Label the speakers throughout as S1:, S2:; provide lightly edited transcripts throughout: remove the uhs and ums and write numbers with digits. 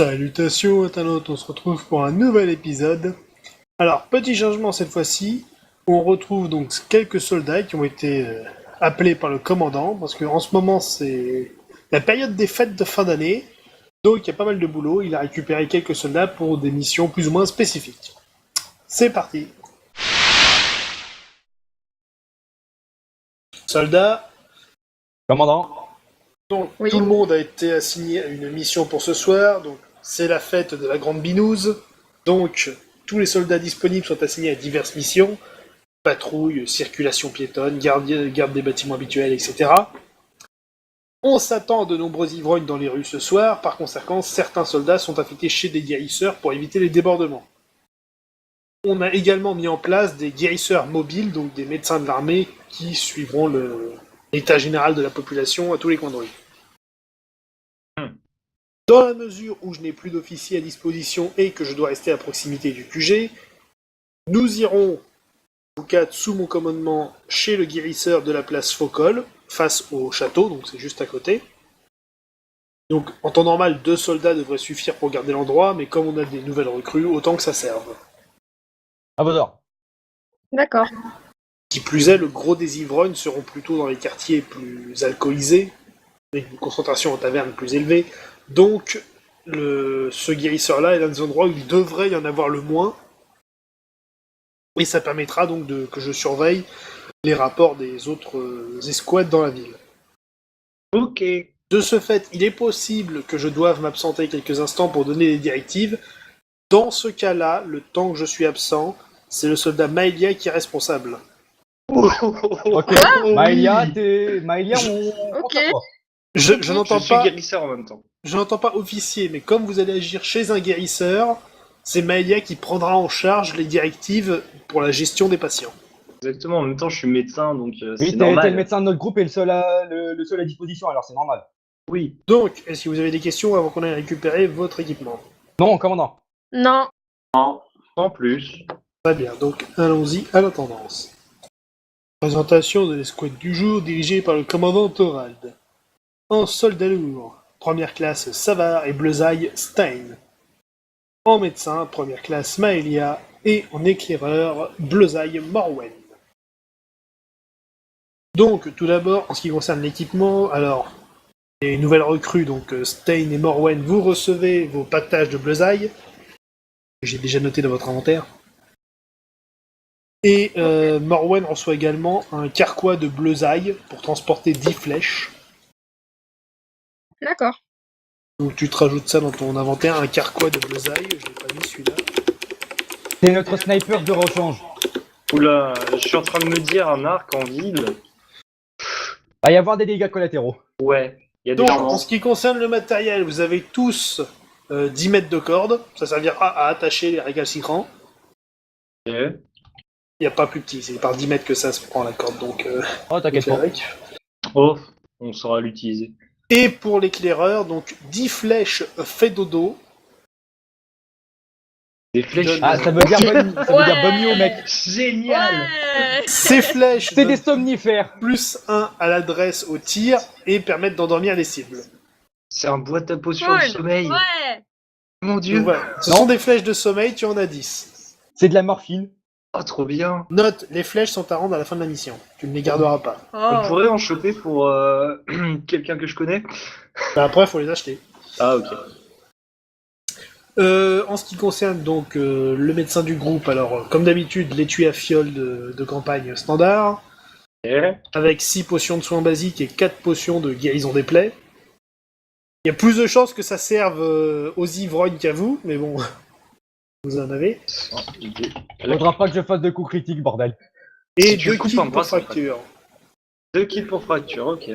S1: Salutations internautes, on se retrouve pour un nouvel épisode. Alors, petit changement cette fois-ci, on retrouve donc quelques soldats qui ont été appelés par le commandant, parce qu'en ce moment c'est la période des fêtes de fin d'année, donc il y a pas mal de boulot, il a récupéré quelques soldats pour des missions plus ou moins spécifiques. C'est parti. Soldats,
S2: Commandant.
S1: donc
S3: Oui.
S1: tout le monde a été assigné à une mission pour ce soir, donc c'est la fête de la Grande Binouse, donc tous les soldats disponibles sont assignés à diverses missions, patrouille, circulation piétonne, garde des bâtiments habituels, etc. On s'attend à de nombreux ivrognes dans les rues ce soir, par conséquent certains soldats sont affectés chez des guérisseurs pour éviter les débordements. On a également mis en place des guérisseurs mobiles, donc des médecins de l'armée qui suivront l'état général de la population à tous les coins de rue. Dans la mesure où je n'ai plus d'officiers à disposition et que je dois rester à proximité du QG, nous irons, vous quatre, sous mon commandement, chez le guérisseur de la place Focol, face au château, donc c'est juste à côté. Donc, en temps normal, 2 soldats devraient suffire pour garder l'endroit, mais comme on a des nouvelles recrues, autant que ça serve.
S2: À vos ordres.
S3: D'accord.
S1: Qui plus est, le gros des ivrognes seront plutôt dans les quartiers plus alcoolisés, avec une concentration en taverne plus élevée. Donc, ce guérisseur-là est dans des endroits où il devrait y en avoir le moins. Et ça permettra donc que je surveille les rapports des autres escouades dans la ville.
S4: Ok.
S1: De ce fait, il est possible que je doive m'absenter quelques instants pour donner des directives. Dans ce cas-là, le temps que je suis absent, c'est le soldat Maëlia qui est responsable.
S2: Ok. Maëlia, on
S3: Ok.
S2: compte sur toi.
S1: Je n'entends
S4: Je suis
S1: pas.
S4: guérisseur en même temps.
S1: Je n'entends pas officier, mais comme vous allez agir chez un guérisseur, c'est Maëlia qui prendra en charge les directives pour la gestion des patients.
S4: Exactement, en même temps je suis médecin, donc
S2: Oui,
S4: c'est
S2: t'es
S4: normal.
S2: le médecin de notre groupe et le seul à disposition, alors c'est normal.
S4: Oui.
S1: Donc, est-ce que vous avez des questions avant qu'on aille récupérer votre équipement?
S2: Non, commandant.
S3: Non.
S4: En plus.
S1: Très bien, donc allons-y à la tendance. Présentation de l'escouade du jour dirigée par le commandant Thorald. En soldat lourd, première classe Savard et Bleuzaï Stein. En médecin, première classe Maëlia et en éclaireur Bleuzaï Morwen. Donc, tout d'abord, en ce qui concerne l'équipement, alors, les nouvelles recrues, donc Stein et Morwen, vous recevez vos pactages de Bleuzaï, que j'ai déjà noté dans votre inventaire. Et Morwen reçoit également un carquois de Bleuzaï pour transporter 10 flèches.
S3: D'accord.
S1: Donc tu te rajoutes ça dans ton inventaire, un carquois de Bleuzaï, je l'ai pas mis celui-là.
S2: C'est notre sniper de rechange.
S4: Oula, je suis en train de me dire un arc en ville.
S2: Va y avoir des dégâts collatéraux.
S4: Ouais, il y a des
S1: Donc, en
S4: chances.
S1: ce qui concerne le matériel, vous avez tous 10 mètres de corde, ça servira à attacher les récalcitrants.
S4: Ok.
S1: Il n'y a pas plus petit, c'est par 10 mètres que ça se prend la corde, donc
S2: Oh, t'inquiète
S1: c'est
S2: pas.
S1: avec.
S4: Oh, on saura l'utiliser.
S1: Et pour l'éclaireur, donc 10 flèches fait dodo.
S4: Des flèches.
S2: Ah, ça veut dire bonne nuit au mec.
S4: Génial.
S3: Ouais.
S1: Ces flèches
S2: C'est des
S1: donnent
S2: somnifères.
S1: plus 1 à l'adresse au tir et permettent d'endormir les cibles.
S4: C'est un boîte à potions
S3: Cool.
S4: de sommeil.
S3: Ouais.
S4: Mon
S1: Donc
S4: dieu.
S1: voilà, ce
S2: Non.
S1: sont des flèches de sommeil, tu en as 10.
S2: C'est de la morphine.
S4: Oh, trop bien.
S1: Note, les flèches sont à rendre à la fin de la mission. Tu ne les garderas pas.
S4: On
S3: Oh.
S4: pourrait en choper pour quelqu'un que je connais.
S1: Bah, après, il faut les acheter.
S4: Ah, ok.
S1: En ce qui concerne donc le médecin du groupe, alors comme d'habitude, l'étui à fiole de campagne standard,
S4: Ok.
S1: avec 6 potions de soins basiques et 4 potions de guérison des plaies. Il y a plus de chances que ça serve aux ivrognes qu'à vous, mais bon, vous en avez.
S2: Faudra pas que je fasse de coups critiques, bordel.
S1: Et
S4: Si tu
S1: 2
S4: coupes
S1: kits
S4: un
S1: pour
S4: bras, ça
S1: fracture.
S4: 2 kits pour fracture, ok.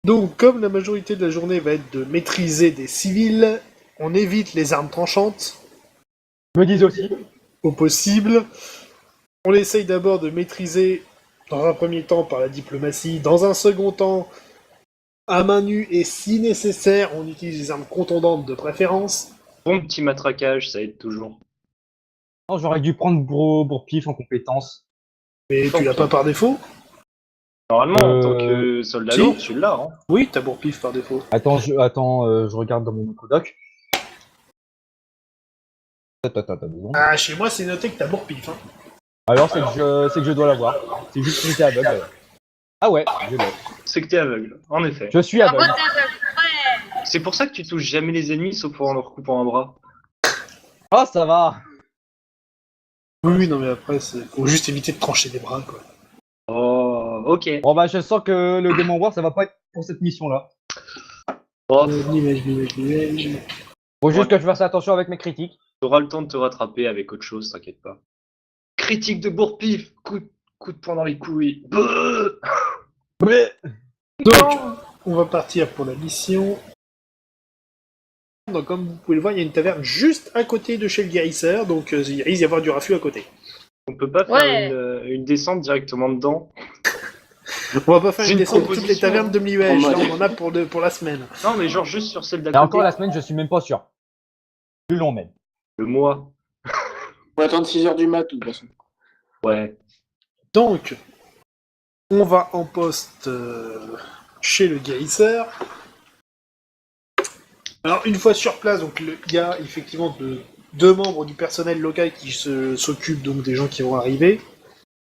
S1: Donc, comme la majorité de la journée va être de maîtriser des civils, on évite les armes tranchantes
S2: Je me dis aussi.
S1: au possible. On essaye d'abord de maîtriser, dans un premier temps, par la diplomatie, dans un second temps, à main nue, et si nécessaire, on utilise des armes contondantes de préférence.
S4: Bon petit matraquage, ça aide toujours.
S2: Non, j'aurais dû prendre Bourpif en compétence.
S1: Mais tu l'as pas par défaut?
S4: Normalement, en tant que soldat
S1: si.
S4: lourd, tu l'as, hein.
S1: Oui, t'as bourre-pif par défaut.
S2: Attends, je regarde dans mon codoc. Attends, 2 secondes.
S1: Ah, chez moi, c'est noté que t'as bourre-pif. Hein.
S2: Alors, c'est que je dois l'avoir. C'est juste que j'étais aveugle. Ah ouais, je l'ai.
S4: C'est que t'es aveugle, en effet.
S2: Je suis aveugle.
S3: Ouais.
S4: C'est pour ça que tu touches jamais les ennemis sauf en leur coupant un bras.
S2: Ah, ça va.
S1: Oui, non, mais après, faut juste éviter de trancher des bras, quoi.
S4: Oh, ok.
S2: Bon, bah, je sens que le démon voir, ça va pas être pour cette mission-là.
S4: Oh,
S1: L'image.
S2: Faut juste que je fasse attention avec mes critiques.
S4: t'auras le temps de te rattraper avec autre chose, t'inquiète pas. Critique de bourre-pif, coup de poing dans les couilles. Beuh.
S1: Donc, on va partir pour la mission. Donc, comme vous pouvez le voir, il y a une taverne juste à côté de chez le guérisseur, donc il risque d'y avoir du raffut à côté.
S4: On peut pas faire
S3: Ouais.
S4: une descente directement dedans.
S1: On va pas faire
S4: C'est
S1: une
S4: une
S1: descente de toutes les
S4: proposition.
S1: tavernes de Mliwej,
S5: En
S1: là
S5: mode-
S1: on en a pour la semaine.
S4: Non, mais genre juste sur celle d'à
S2: Et
S4: côté.
S2: encore la semaine, je suis même pas sûr. Plus long même.
S4: Le mois.
S5: On va attendre 6h du mat, de toute façon.
S4: Ouais.
S1: Donc, on va en poste chez le guérisseur. Alors, une fois sur place, donc il y a effectivement deux membres du personnel local qui s'occupent donc des gens qui vont arriver.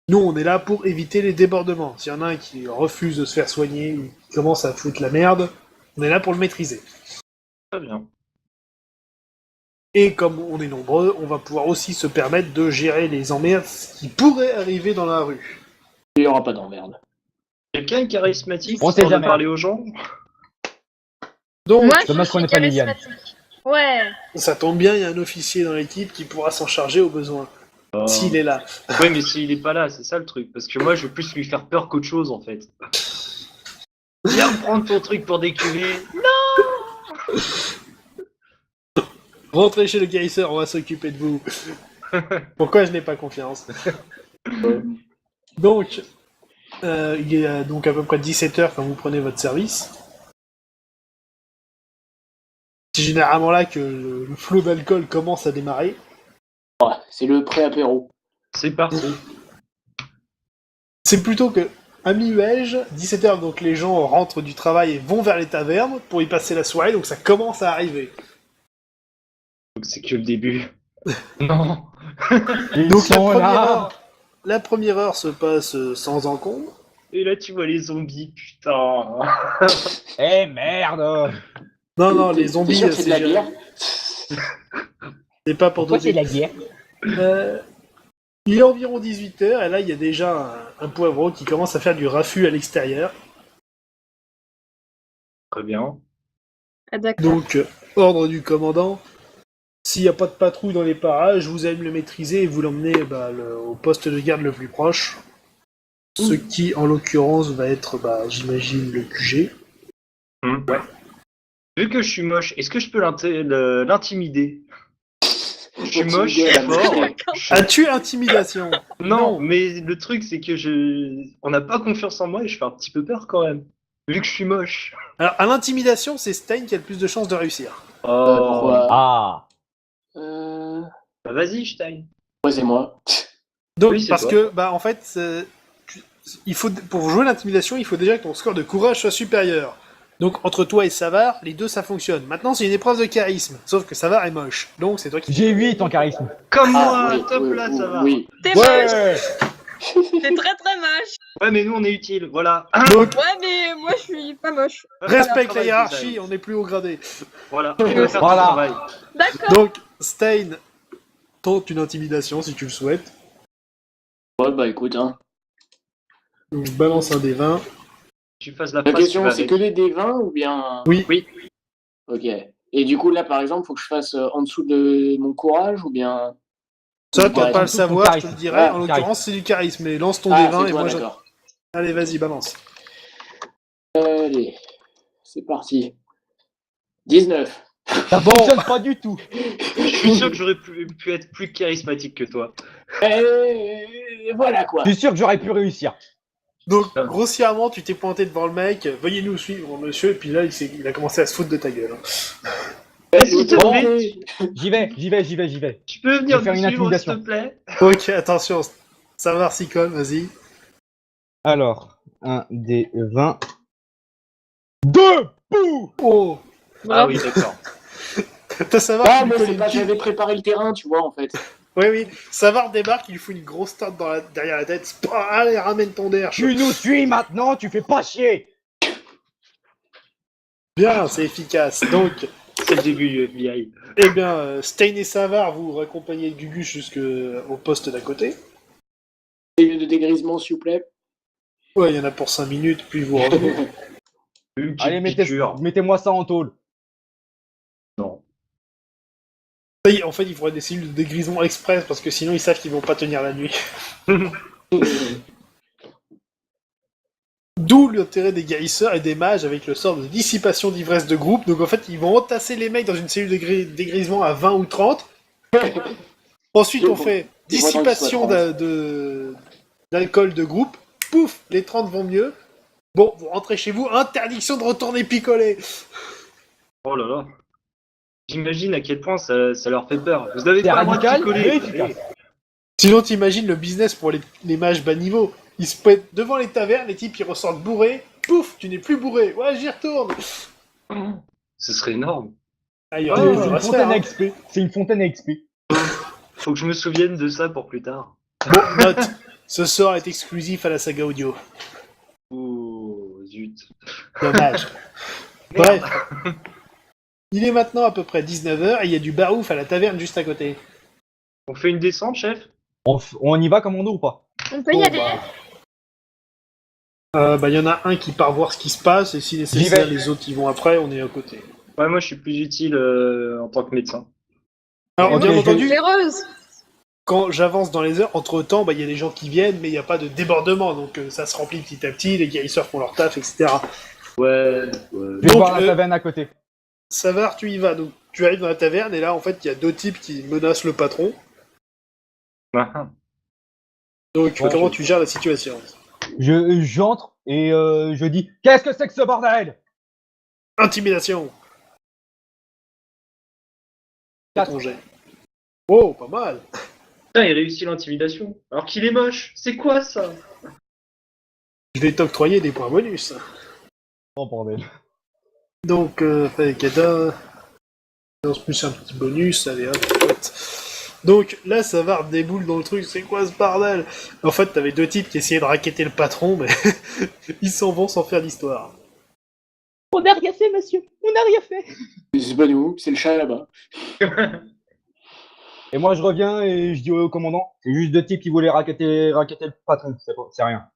S1: Nous, on est là pour éviter les débordements. S'il y en a un qui refuse de se faire soigner ou qui commence à foutre la merde, on est là pour le maîtriser.
S4: Très bien.
S1: Et comme on est nombreux, on va pouvoir aussi se permettre de gérer les emmerdes qui pourraient arriver dans la rue.
S5: Il n'y aura pas d'emmerde.
S4: Quelqu'un est charismatique
S2: On sait
S4: pour
S2: jamais.
S4: parler aux gens.
S1: Donc,
S3: Moi,
S2: dommage
S3: je
S2: qu'on
S3: suis
S2: ait pas Liliane.
S3: charismatique. Ouais.
S1: ça tombe bien, il y a un officier dans l'équipe qui pourra s'en charger au besoin. S'il est là.
S4: Ouais, mais s'il est pas là, c'est ça le truc. Parce que moi, je veux plus lui faire peur qu'autre chose, en fait. Viens prendre ton truc pour décuver.
S1: Rentrez chez le guérisseur, on va s'occuper de vous. Pourquoi je n'ai pas confiance? Donc, il est donc à peu près 17h quand vous prenez votre service. C'est généralement là que le flot d'alcool commence à démarrer.
S5: Ouais, c'est le pré-apéro.
S4: C'est parti.
S1: C'est plutôt que, à mi-Uège, 17h, donc les gens rentrent du travail et vont vers les tavernes pour y passer la soirée, donc ça commence à arriver.
S4: Donc c'est que le début. Non.
S2: Ils
S1: Donc
S2: sont là.
S1: la première heure se passe sans encombre.
S4: Et là, tu vois les zombies, putain.
S2: Eh merde.
S1: Non, les
S5: T'es
S1: zombies,
S5: sûr que c'est de la bière?
S1: c'est pas pour
S2: Pourquoi c'est
S1: donner.
S2: de la guerre?
S1: Il est environ 18h, et là, il y a déjà un poivreau qui commence à faire du raffut à l'extérieur.
S4: Très bien.
S3: Ah, d'accord.
S1: Donc, ordre du commandant. S'il n'y a pas de patrouille dans les parages, vous allez me le maîtriser et vous l'emmener au poste de garde le plus proche. Ce qui, en l'occurrence, va être, j'imagine, le QG.
S4: Ouais. Vu que je suis moche, est-ce que je peux l'intimider? Je suis moche, je suis fort.
S1: As-tu intimidation?
S4: Non, mais le truc, c'est que on n'a pas confiance en moi et je fais un petit peu peur quand même. Vu que je suis moche.
S1: Alors, à l'intimidation, c'est Stein qui a le plus de chances de réussir.
S4: Oh.
S5: Pourquoi
S2: Ah.
S4: Bah, vas-y, Stein.
S5: Ouais, c'est moi.
S1: Donc,
S4: Oui, c'est
S1: parce
S4: toi.
S1: que, en fait, pour jouer l'intimidation, il faut déjà que ton score de courage soit supérieur. Donc, entre toi et Savard, les deux, ça fonctionne. Maintenant, c'est une épreuve de charisme. Sauf que Savard est moche. Donc, c'est toi qui...
S2: J'ai 8 en charisme.
S4: Comme
S5: Ah,
S4: moi,
S5: oui,
S4: top
S5: oui,
S4: là,
S5: oui,
S4: ça va.
S5: Oui.
S3: T'es moche.
S2: Ouais.
S3: T'es très très moche.
S4: Ouais, mais nous, on est utile, voilà.
S1: Donc,
S3: Ouais, mais moi, je suis pas moche.
S1: respecte la
S4: Travail,
S1: hiérarchie,
S4: Design.
S1: on est plus haut gradé.
S4: Voilà, on va faire
S2: Voilà.
S4: ton travail.
S3: D'accord.
S1: Donc, Stein tente une intimidation si tu le souhaites.
S5: Ouais, bah écoute, hein.
S1: Donc, je balance un des 20.
S4: Tu fasses la
S5: La
S4: phrase
S5: question,
S4: qui va
S5: c'est
S4: avec.
S5: que des D20 ou bien...
S1: Oui.
S4: Oui.
S5: Ok. Et du coup, là, par exemple, faut que je fasse en dessous de mon courage ou bien...
S1: Ça,
S5: Du
S1: tu vas
S5: charisme.
S1: pas le savoir, je te le
S2: Charisme.
S1: dirai.
S5: Ah,
S1: En l'occurrence, c'est du charisme. Mais lance ton
S5: Ah,
S1: D20
S5: c'est
S1: et
S5: toi,
S1: moi,
S5: d'accord.
S1: Allez, vas-y, balance.
S5: Allez, c'est parti. 19.
S2: Ça fonctionne pas du tout.
S4: Je suis sûr que j'aurais pu être plus charismatique que toi.
S5: Et voilà, quoi.
S2: Je suis sûr que j'aurais pu réussir.
S1: Donc,
S4: Ah.
S1: grossièrement, tu t'es pointé devant le mec. Veuillez nous suivre, monsieur. Et puis là, il a commencé à se foutre de ta gueule. hein.
S4: S'il te
S2: Bon.
S4: plaît,
S2: J'y vais.
S4: tu peux venir
S2: Je vais faire
S4: me
S2: une
S4: suivre, s'il te
S2: intimidation.
S4: plaît?
S1: Ok, attention. Savard s'y colle, vas-y.
S2: Alors, 1 des 20. 2 Pouh.
S1: Oh
S4: Ah oui, d'accord.
S1: T'as Savard
S5: Ah,
S1: qui lui
S5: mais
S1: colle
S5: c'est
S1: une
S5: pas,
S1: cuve.
S5: j'avais préparé le terrain, tu vois, en fait.
S1: Oui. Savard débarque, il lui fout une grosse tarte derrière la tête. Allez, ramène ton derche.
S2: Tu nous suis maintenant, tu fais pas chier.
S1: Bien, c'est efficace. Donc,
S4: C'est le début du FBI.
S1: eh bien, Stein et Savard, vous raccompagnez Gugus jusqu'au poste d'à côté.
S5: Et de dégrisement, s'il vous plaît.
S1: Ouais, il y en a pour 5 minutes, puis vous revenez.
S4: Une petite
S2: Allez,
S4: piqûre.
S2: mettez-moi ça en tôle.
S4: Non.
S1: Ça y est, en fait, il faudrait des cellules de dégrisement express, parce que sinon, ils savent qu'ils vont pas tenir la nuit. D'où l'intérêt des guérisseurs et des mages avec le sort de dissipation d'ivresse de groupe. Donc en fait, ils vont entasser les mecs dans une cellule de dégrisement à 20 ou 30. Ensuite, on fait dissipation d'alcool de groupe. Pouf, les 30 vont mieux. Bon, vous rentrez chez vous, interdiction de retourner picoler.
S4: Oh là là. J'imagine à quel point ça leur fait peur. Vous avez
S2: C'est
S4: pas le droit de
S2: radical,
S4: picoler.
S2: mais efficace.
S1: Sinon, t'imagines le business pour les mages bas niveau. Ils se mettent devant les tavernes, les types ils ressortent bourrés. Pouf, tu n'es plus bourré. Ouais, j'y retourne.
S4: Ce serait énorme.
S1: Ah, il y
S2: C'est
S1: aurait des
S2: une
S1: choses à se
S2: fontaine
S1: faire,
S2: à
S1: hein.
S2: XP. C'est une fontaine à XP.
S4: Faut que je me souvienne de ça pour plus tard.
S1: Bon, note. Ce sort est exclusif à la saga audio.
S4: Oh, zut.
S1: Dommage. Bref. Il est maintenant à peu près 19h et il y a du barouf à la taverne juste à côté.
S4: On fait une descente, chef?
S2: On y va commando ou pas?
S3: On peut y
S1: Bon,
S3: aller.
S1: il y en a un qui part voir ce qui se passe et si
S2: J'y
S1: nécessaire,
S2: vais.
S1: les autres ils vont après, on est à côté.
S4: Ouais, moi je suis plus utile en tant que médecin.
S1: Alors,
S2: Ok,
S1: bien
S2: je-
S1: entendu,
S3: Féroce.
S1: quand j'avance dans les heures, entre-temps, il y a des gens qui viennent, mais il n'y a pas de débordement, donc ça se remplit petit à petit, les guérisseurs font leur taf, etc.
S4: Ouais.
S2: Je vais
S1: Donc,
S2: voir la taverne à côté.
S1: Savard, tu y vas, donc tu arrives dans la taverne et là, en fait, il y a deux types qui menacent le patron.
S4: Ah,
S1: Donc,
S2: Bon,
S1: comment tu gères la situation?
S2: J'entre et je dis qu'est-ce que c'est que ce bordel?
S1: Intimidation.
S2: Quatre.
S1: Ton jet. Oh, pas mal.
S4: Putain, il réussit l'intimidation. Alors qu'il est moche. C'est quoi ça?
S1: Je vais t'octroyer des points bonus.
S2: Oh bordel.
S1: Donc, Kada, lance plus un petit bonus, allez hop, hop. Donc là, Savard déboule dans le truc, c'est quoi ce bordel? En fait, t'avais deux types qui essayaient de racketter le patron, mais ils s'en vont sans faire d'histoire.
S2: On n'a rien fait, monsieur. On n'a rien fait.
S5: C'est pas nous, c'est le chat là-bas.
S2: Et moi, je reviens et je dis au commandant, c'est juste deux types qui voulaient racketter le patron. C'est rien.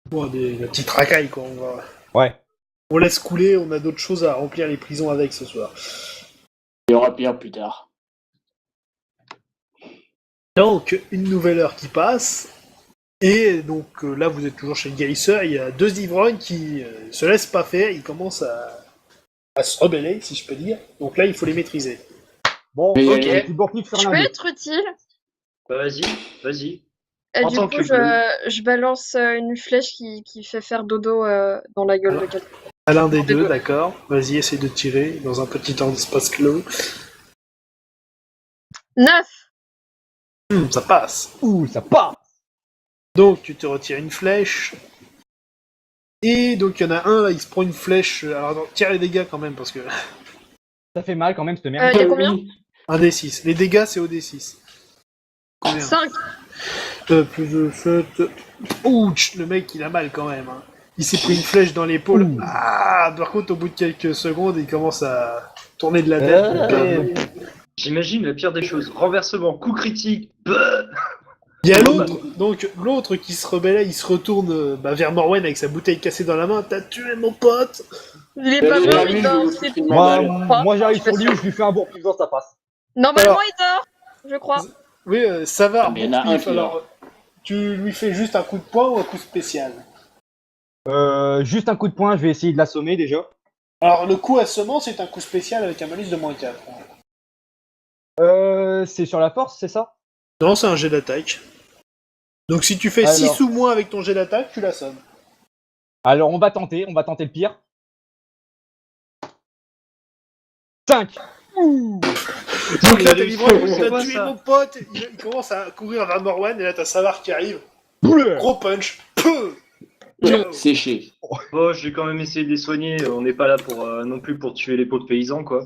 S1: Bon, la petite racaille, quoi.
S2: Ouais.
S1: On laisse couler, on a d'autres choses à remplir les prisons avec ce soir.
S5: Il y aura pire plus tard.
S1: Donc, une nouvelle heure qui passe, et donc là, vous êtes toujours chez le guérisseur, il y a deux ivrognes qui se laissent pas faire, ils commencent à se rebeller, si je peux dire. Donc là, il faut les maîtriser.
S2: Bon,
S5: Mais,
S2: ok.
S5: euh,
S2: Tu dois plus faire
S3: Je
S2: l'un
S3: peux
S2: d'eux.
S3: être utile.
S4: Bah vas-y, vas-y.
S3: Et
S4: En
S3: du
S4: tant
S3: coup,
S4: que
S3: je balance une flèche qui fait faire dodo dans la gueule de quelqu'un.
S1: À l'un des deux, d'accord. Vas-y, essaye de tirer dans un petit espace clos.
S3: 9.
S1: Ça passe.
S2: Ouh, ça part.
S1: Donc, tu te retires une flèche. Et donc, il y en a un, là, il se prend une flèche. Alors, attends, tire les dégâts quand même, parce que...
S2: Ça fait mal quand même, cette merde.
S3: Il y a combien?
S5: Oui.
S1: Un D6. Les dégâts, c'est au D6. Combien
S3: 5.
S1: Plus de 7... Ouch, le mec, il a mal quand même. Hein. Il s'est pris une flèche dans l'épaule.
S2: Ouh.
S1: Ah, par contre, au bout de quelques secondes, il commence à tourner de la tête.
S4: J'imagine la pire des choses. Renversement, coup critique. Bah
S1: Il y a l'autre, donc l'autre qui se rebellait, il se retourne vers Morwen avec sa bouteille cassée dans la main. T'as tué mon pote!
S3: Il est
S5: Mais
S3: pas
S5: lui,
S3: mort,
S5: lui,
S3: il
S5: je
S3: dort.
S5: lui
S3: C'est
S5: fous une
S3: bon.
S5: mandale.
S2: Moi j'arrive
S3: Je suis
S2: sur lui,
S3: sûr.
S2: je lui fais un bourre-puissance, ça passe.
S3: Normalement,
S1: Alors-
S3: il dort, je crois.
S1: Oui, Savard,
S5: Ah, mais il y en a
S1: bon
S5: un
S1: pif,
S5: qui
S1: alors tu lui fais juste un coup de poing ou un coup spécial?
S2: Juste un coup de poing, je vais essayer de l'assommer déjà.
S1: Alors le coup assommant, c'est un coup spécial avec un malus de moins 4.
S2: C'est sur la force, c'est ça?
S1: Non, c'est un jet d'attaque. Donc si tu fais
S2: Alors.
S1: 6 ou moins avec ton jet d'attaque, tu l'assommes.
S2: Alors on va tenter le pire. 5.
S1: Donc
S4: il
S1: là,
S4: a
S1: t'as
S4: réussi.
S1: l'ivrogne,
S4: C'est
S1: t'as
S4: quoi,
S1: tué
S4: ça?
S1: mon pote, il commence à courir vers Morwen, et là t'as Savard qui arrive.
S2: Poulet.
S1: Gros punch. Peu.
S5: Séché.
S4: Bon, je vais quand même essayer de les soigner. On n'est pas là pour non plus pour tuer les pauvres paysans, quoi.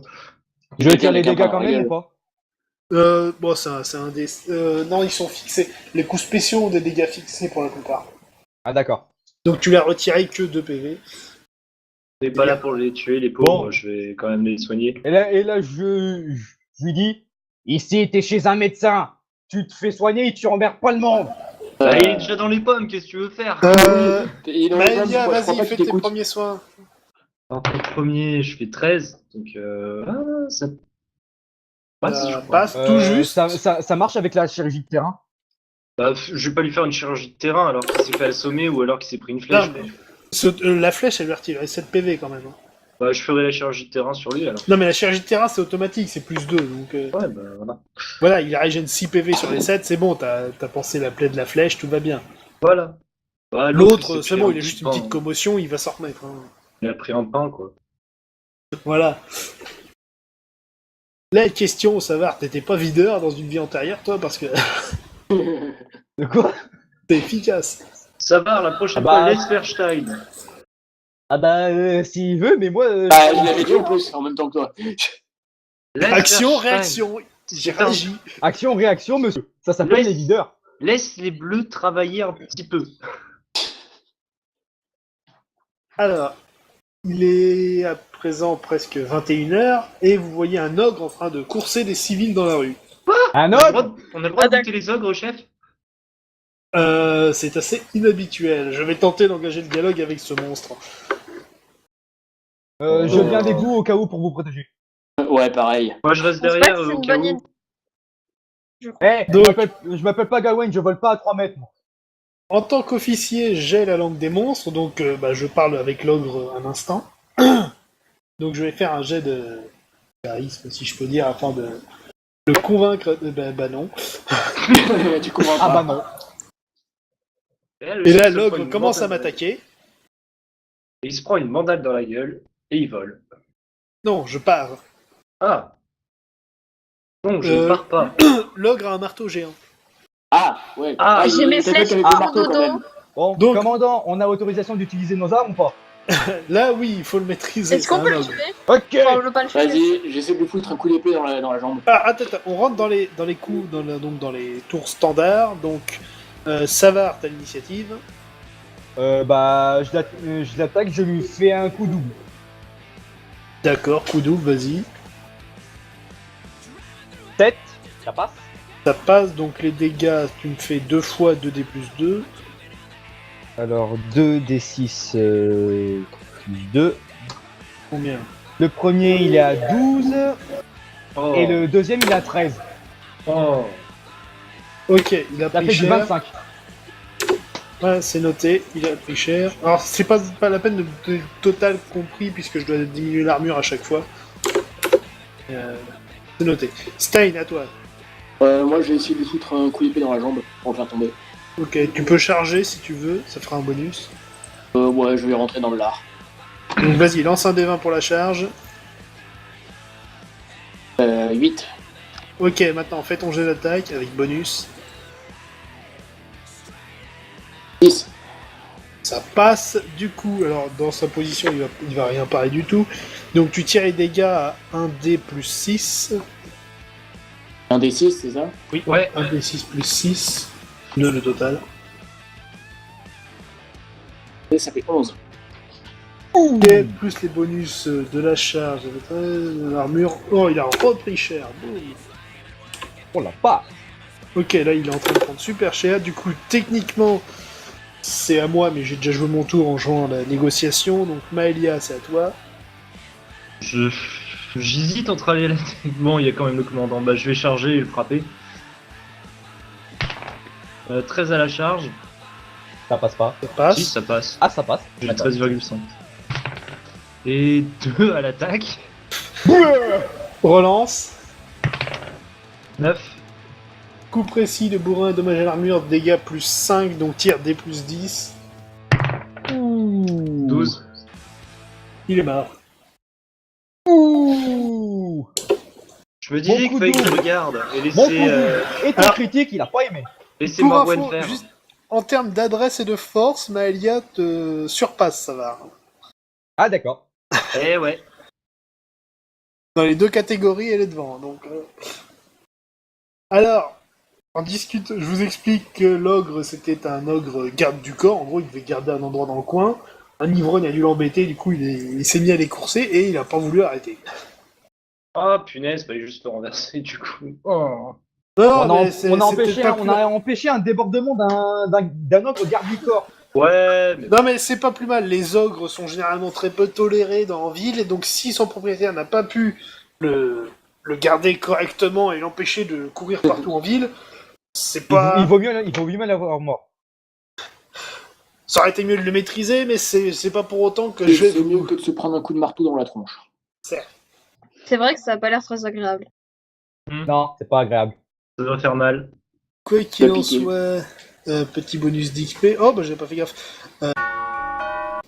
S2: Je tire les
S5: Avec un
S2: dégâts quand
S5: pare-balles.
S2: même ou pas?
S1: Bon, c'est un des... non, ils sont fixés. Les coups spéciaux ont des dégâts fixés pour la plupart.
S2: Ah d'accord.
S1: Donc tu l'as retiré que 2 PV.
S4: T'es pas là pour les tuer, les pauvres,
S2: Bon.
S4: je vais quand même les soigner.
S2: Et là je lui dis, ici t'es chez un médecin, tu te fais soigner et tu emmerdes pas le monde.
S4: Bah, il est déjà dans les pommes, qu'est-ce que tu veux faire?
S5: Il est dans les pommes,
S1: Maëlia,
S5: je crois
S1: vas-y,
S5: pas
S1: fais
S5: qu'il
S1: tes
S5: t'écoute.
S1: premiers soins.
S4: Alors, pour le premier, je fais 13, donc ça passe, je
S1: Ça
S4: crois.
S1: passe tout juste.
S2: Ça marche avec la chirurgie de terrain.
S4: Bah, je vais pas lui faire une chirurgie de terrain alors qu'il s'est fait assommer ou alors qu'il s'est pris une flèche.
S1: Non, mais
S4: quoi.
S1: la flèche, elle lui a retiré 7 PV quand même. Hein.
S4: Bah, je ferai la chirurgie de terrain sur lui alors.
S1: Non, mais la chirurgie de terrain, c'est automatique, c'est plus 2. Donc
S4: Ouais, bah voilà.
S1: voilà, il régène 6 PV sur les 7, c'est bon, t'as pensé la plaie de la flèche, tout va bien.
S4: Voilà. Bah,
S1: L'autre,
S4: il s'est
S1: c'est
S4: pris
S1: bon,
S4: un
S1: il a
S4: petit
S1: juste une
S4: pain,
S1: petite
S4: hein.
S1: commotion, il va s'en remettre. Hein.
S4: Il a pris un pain, quoi.
S1: Voilà. Là, question, savoir, t'étais pas videur dans une vie antérieure, toi, parce que
S2: De quoi?
S1: t'es efficace.
S4: Ça va, la prochaine
S2: Ah bah-
S4: fois, laisse faire Stein.
S2: Ah bah s'il veut, mais moi...
S5: Bah, je l'avais dit en plus, en même temps que toi.
S4: Laisse
S1: Action,
S4: faire Stein.
S1: réaction. J'ai
S4: Putain.
S1: réagi.
S2: Action, réaction, monsieur. Ça s'appelle
S4: Laisse-
S2: les leaders.
S4: Laisse les bleus travailler un petit peu.
S1: Alors, il est à présent presque 21h, et vous voyez un ogre en train de courser des civils dans la rue.
S2: Un
S4: On a le droit
S2: autre?
S4: de, on a le droit
S3: Ah,
S4: de goûter les ogres, chef?
S1: C'est assez inhabituel. Je vais tenter d'engager le dialogue avec ce monstre.
S2: Je viens avec vous au cas où pour vous protéger.
S5: Ouais, pareil.
S4: Moi, je reste
S3: Je pense pas
S4: derrière
S3: que c'est
S4: au
S3: une
S4: cas
S3: bonne
S4: où.
S3: idée. Je crois.
S2: Eh,
S1: Donc-
S2: je m'appelle pas Gawain, je vole pas à 3 mètres. Moi.
S1: En tant qu'officier, j'ai la langue des monstres, donc je parle avec l'ogre un instant. Donc je vais faire un jet de charisme, si je peux dire, afin de le convaincre. Bah non.
S5: Tu comprends
S2: Ah
S5: pas.
S2: bah non.
S4: le
S1: Et
S4: chef
S1: là,
S4: se prend
S1: l'ogre
S4: une
S1: commence à
S4: mandale.
S1: m'attaquer.
S4: Et il se prend une mandale dans la gueule et il vole.
S1: Non, je pars.
S4: Ah. Non, je ne
S1: Euh,
S4: pars pas.
S1: L'ogre a un marteau géant.
S5: Ah, ouais.
S4: Ah,
S3: J'ai mes
S5: t'as fait
S3: flèches
S5: qu'avec
S3: pour
S5: le marteau, quand
S3: dodo.
S5: même.
S2: Bon,
S1: Donc-
S2: commandant, on a autorisation d'utiliser nos armes ou pas?
S1: Là, oui, il faut le maîtriser.
S3: Est-ce qu'on
S1: c'est
S3: peut
S1: un
S3: le
S1: ogre.
S3: tuer?
S2: Ok.
S3: Enfin, on veut pas le tuer.
S5: Vas-y, j'essaie de lui foutre un coup d'épée dans la jambe.
S1: Ah, attends, on rentre dans les coups, donc dans les tours standards. Donc, Savard, t'as l'initiative.
S2: Bah, je l'attaque, je lui fais un coup double.
S1: D'accord, coup double, vas-y.
S2: 7, ça passe.
S1: Ça passe, donc les dégâts, tu me fais 2 fois 2d plus 2.
S2: Alors, 2d6 plus 2.
S1: Combien?
S2: Le premier, il est à 12.
S4: Oh.
S2: Et le deuxième, il est à 13.
S4: Oh.
S1: Ok, il a
S2: Ça
S1: pris
S2: fait du
S1: cher.
S2: 25.
S1: Ouais, c'est noté, il a pris cher. Alors, c'est pas la peine de total compris, puisque je dois diminuer l'armure à chaque fois. C'est noté. Stein, à toi.
S5: Moi, j'ai essayé de lui foutre un coup d'épée dans la jambe pour le faire tomber.
S1: Ok, tu peux charger si tu veux, ça fera un bonus.
S5: Ouais, je vais rentrer dans le lard.
S1: Donc vas-y, lance un D20 pour la charge.
S5: 8.
S1: Ok, maintenant fais ton jet d'attaque avec bonus.
S5: 6.
S1: Ça passe, du coup, alors dans sa position, il va rien parler du tout. Donc tu tires les dégâts à 1D plus 6.
S5: Un des 6, c'est ça?
S1: Oui,
S4: Ouais.
S1: 1D6 plus 6. 2 le total.
S5: Et ça fait 11.
S1: Ok, plus les bonus de la charge, de l'armure. Oh, il a repris cher. Boum.
S2: On l'a pas.
S1: Ok, là il est en train de prendre super cher. Du coup, techniquement, c'est à moi, mais j'ai déjà joué mon tour en jouant à la négociation. Donc Maëlia, c'est à toi.
S4: J'hésite entre aller là. Bon, il y a quand même le commandant. Bah, je vais charger et le frapper. 13 à la charge.
S2: Ça passe pas.
S1: Ça passe.
S4: Si, ça passe.
S2: Ah, ça passe.
S4: J'ai
S2: D'accord.
S4: 13,5. Et 2 à l'attaque.
S1: Relance.
S4: 9.
S1: Coup précis de bourrin, dommage à l'armure, dégâts plus 5, donc tir D plus 10.
S4: 12.
S1: Il est mort.
S2: Ouh.
S4: Je me disais
S2: Bon
S4: qu'il
S2: coup
S4: fallait que je
S2: double.
S4: regarde et
S2: Bon
S4: laisser,
S2: coup double. Et ton
S1: alors-
S2: critique, il a pas aimé.
S4: laisser
S1: Pour
S4: Morwen
S1: info,
S4: faire.
S1: juste en termes d'adresse et de force, Maëlia te surpasse, ça va.
S2: Ah, d'accord.
S4: Eh ouais.
S1: Dans les deux catégories, elle est devant. Donc, Alors, je vous explique que l'ogre, c'était un ogre garde du corps. En gros, il devait garder un endroit dans le coin. Un ivrogne a dû l'embêter, du coup, il s'est mis à les courser et il a pas voulu arrêter.
S4: Ah, punaise, fallait juste le renverser, du coup. Oh.
S1: Non,
S2: On a,
S1: mais
S2: on a
S1: c'est peut-être
S2: empêché,
S1: pas
S2: on
S1: plus
S2: a empêché un débordement d'un ogre garde du corps.
S4: Ouais, mais
S1: Non, mais c'est pas plus mal. Les ogres sont généralement très peu tolérés dans la ville, et donc si son propriétaire n'a pas pu le garder correctement et l'empêcher de courir partout en ville, c'est pas.
S2: Il vaut mieux l'avoir mort.
S1: Ça aurait été mieux de le maîtriser, mais c'est pas pour autant que
S5: Et
S1: je vais
S5: c'est mieux
S1: vous.
S5: que de se prendre un coup de marteau dans la tronche.
S3: C'est vrai que ça a pas l'air très agréable.
S2: Non, c'est pas agréable.
S4: ça doit faire mal.
S1: Quoi qu'il
S5: T'as
S1: en
S5: piqué.
S1: soit, petit bonus d'XP. Oh, bah j'ai pas fait gaffe.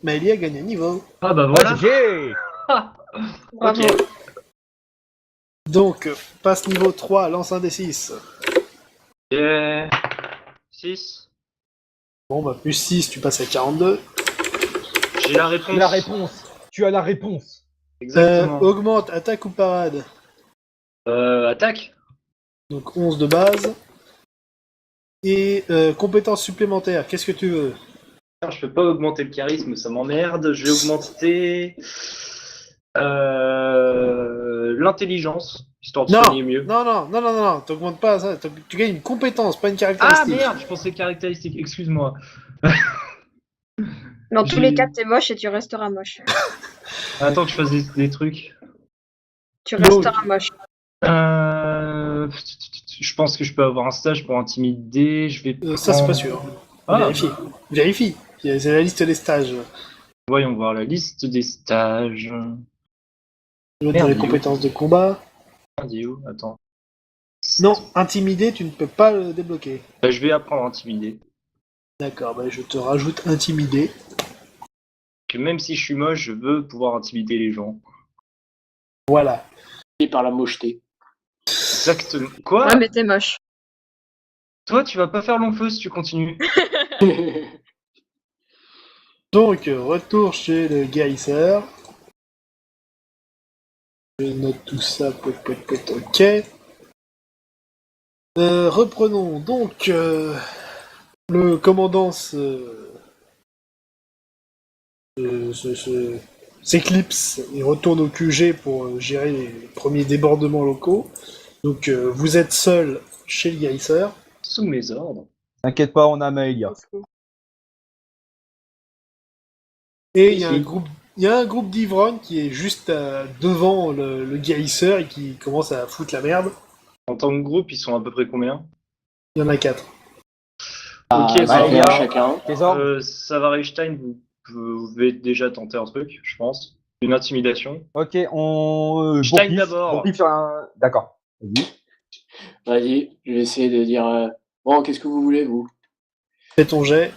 S1: Maëlie a gagné un niveau.
S4: Ah bah
S2: Ouais,
S4: voilà.
S2: GG.
S3: Bravo.
S4: Ok.
S1: Donc, passe niveau 3, lance un des 6.
S4: Et... 6.
S1: Bon, bah plus 6, tu passes à 42.
S4: J'ai la réponse.
S2: La réponse. Tu as la réponse.
S4: Exactement.
S1: Augmente attaque ou parade.
S4: Attaque.
S1: Donc 11 de base. Et compétences supplémentaires, qu'est-ce que tu veux?
S4: Putain, je peux pas augmenter le charisme, ça m'emmerde. Je vais augmenter l'intelligence, histoire de
S1: Non,
S4: soigner mieux.
S1: non, t'augmentes pas ça. Tu gagnes une compétence, pas une
S4: Ah
S1: caractéristique.
S4: merde, je pensais caractéristique, excuse-moi.
S3: Dans tous
S4: J'ai-
S3: les cas, t'es moche et tu resteras moche.
S4: Attends que je fasse des trucs.
S3: Tu
S1: Non.
S3: resteras moche.
S4: Je pense que je peux avoir un stage pour intimider. Je vais
S1: Ça, c'est pas
S4: prendre-
S1: sûr.
S4: Ah,
S1: Vérifie. Vérifie. C'est la liste des stages.
S4: voyons voir la liste des stages.
S1: Je vais
S4: Merde,
S1: les
S4: il est où
S1: compétences de combat.
S4: Il est où Attends.
S1: Non, intimider, tu ne peux pas le débloquer.
S4: Bah, je vais apprendre à intimider.
S1: D'accord, bah je te rajoute intimider.
S4: Que même si je suis moche, je veux pouvoir intimider les gens.
S1: Voilà.
S5: Et par la mocheté.
S4: Exactement. Quoi
S3: Ouais, mais t'es moche.
S4: Toi, tu vas pas faire long feu si tu continues.
S1: Donc, retour chez le guérisseur. Je note tout ça, ok. Reprenons donc le commandant s'éclipse et retourne au QG pour gérer les premiers débordements locaux. Donc vous êtes seul chez le guérisseur.
S4: Sous mes ordres.
S2: T'inquiète pas, on a Maëlia.
S1: Et il y a
S5: Ici.
S1: un groupe d'ivrognes qui est juste devant le guérisseur et qui commence à foutre la merde.
S4: En tant que groupe, ils sont à peu près combien?
S1: Il y en a 4.
S5: Ah,
S4: Ok,
S5: ça
S4: bah,
S5: fait
S2: les
S5: un
S2: gars.
S5: chacun.
S2: Tes ordres.
S4: Savarestein, vous pouvez déjà tenter un truc, je pense. Une intimidation.
S2: Ok, on.
S4: Stein
S2: Bourpif.
S4: d'abord.
S2: Bourpif sur un. D'accord. Vas-y.
S5: Vas-y, je vais essayer de dire. Bon, qu'est-ce que vous voulez, vous?
S1: Fais ton jet.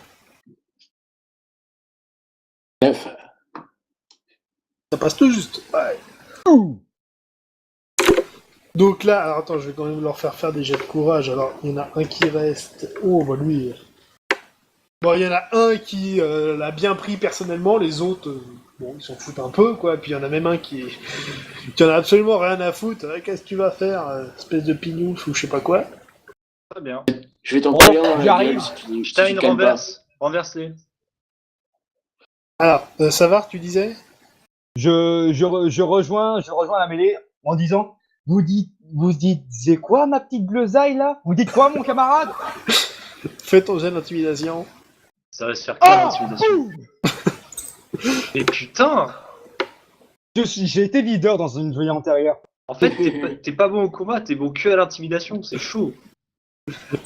S5: 9.
S1: Ça passe tout juste. Ouais. Donc là, alors attends, je vais quand même leur faire des jets de courage. Alors, il y en a un qui reste. Oh, bah lui. Bon, il y en a un qui l'a bien pris personnellement, les autres, bon, ils s'en foutent un peu, quoi. Puis il y en a même un qui en a absolument rien à foutre. Qu'est-ce que tu vas faire, espèce de pignouf ou je sais pas quoi.
S4: Très bien.
S5: Je vais t'en coller un dans la
S2: j'arrive.
S5: gueule si tu
S4: Stein,
S5: te calmes pas.
S4: renverse. Renverse-les.
S1: Alors, Savard, tu disais?
S2: Je rejoins la mêlée en disant vous disiez quoi, ma petite bleusaille là? Vous dites quoi, mon camarade?
S1: Fais ton jet d'intimidation.
S4: Ça va se faire quoi, l'intimidation? Et putain!
S2: J'ai été leader dans une vie antérieure.
S4: En fait, t'es pas bon au combat, t'es bon que à l'intimidation, c'est chaud.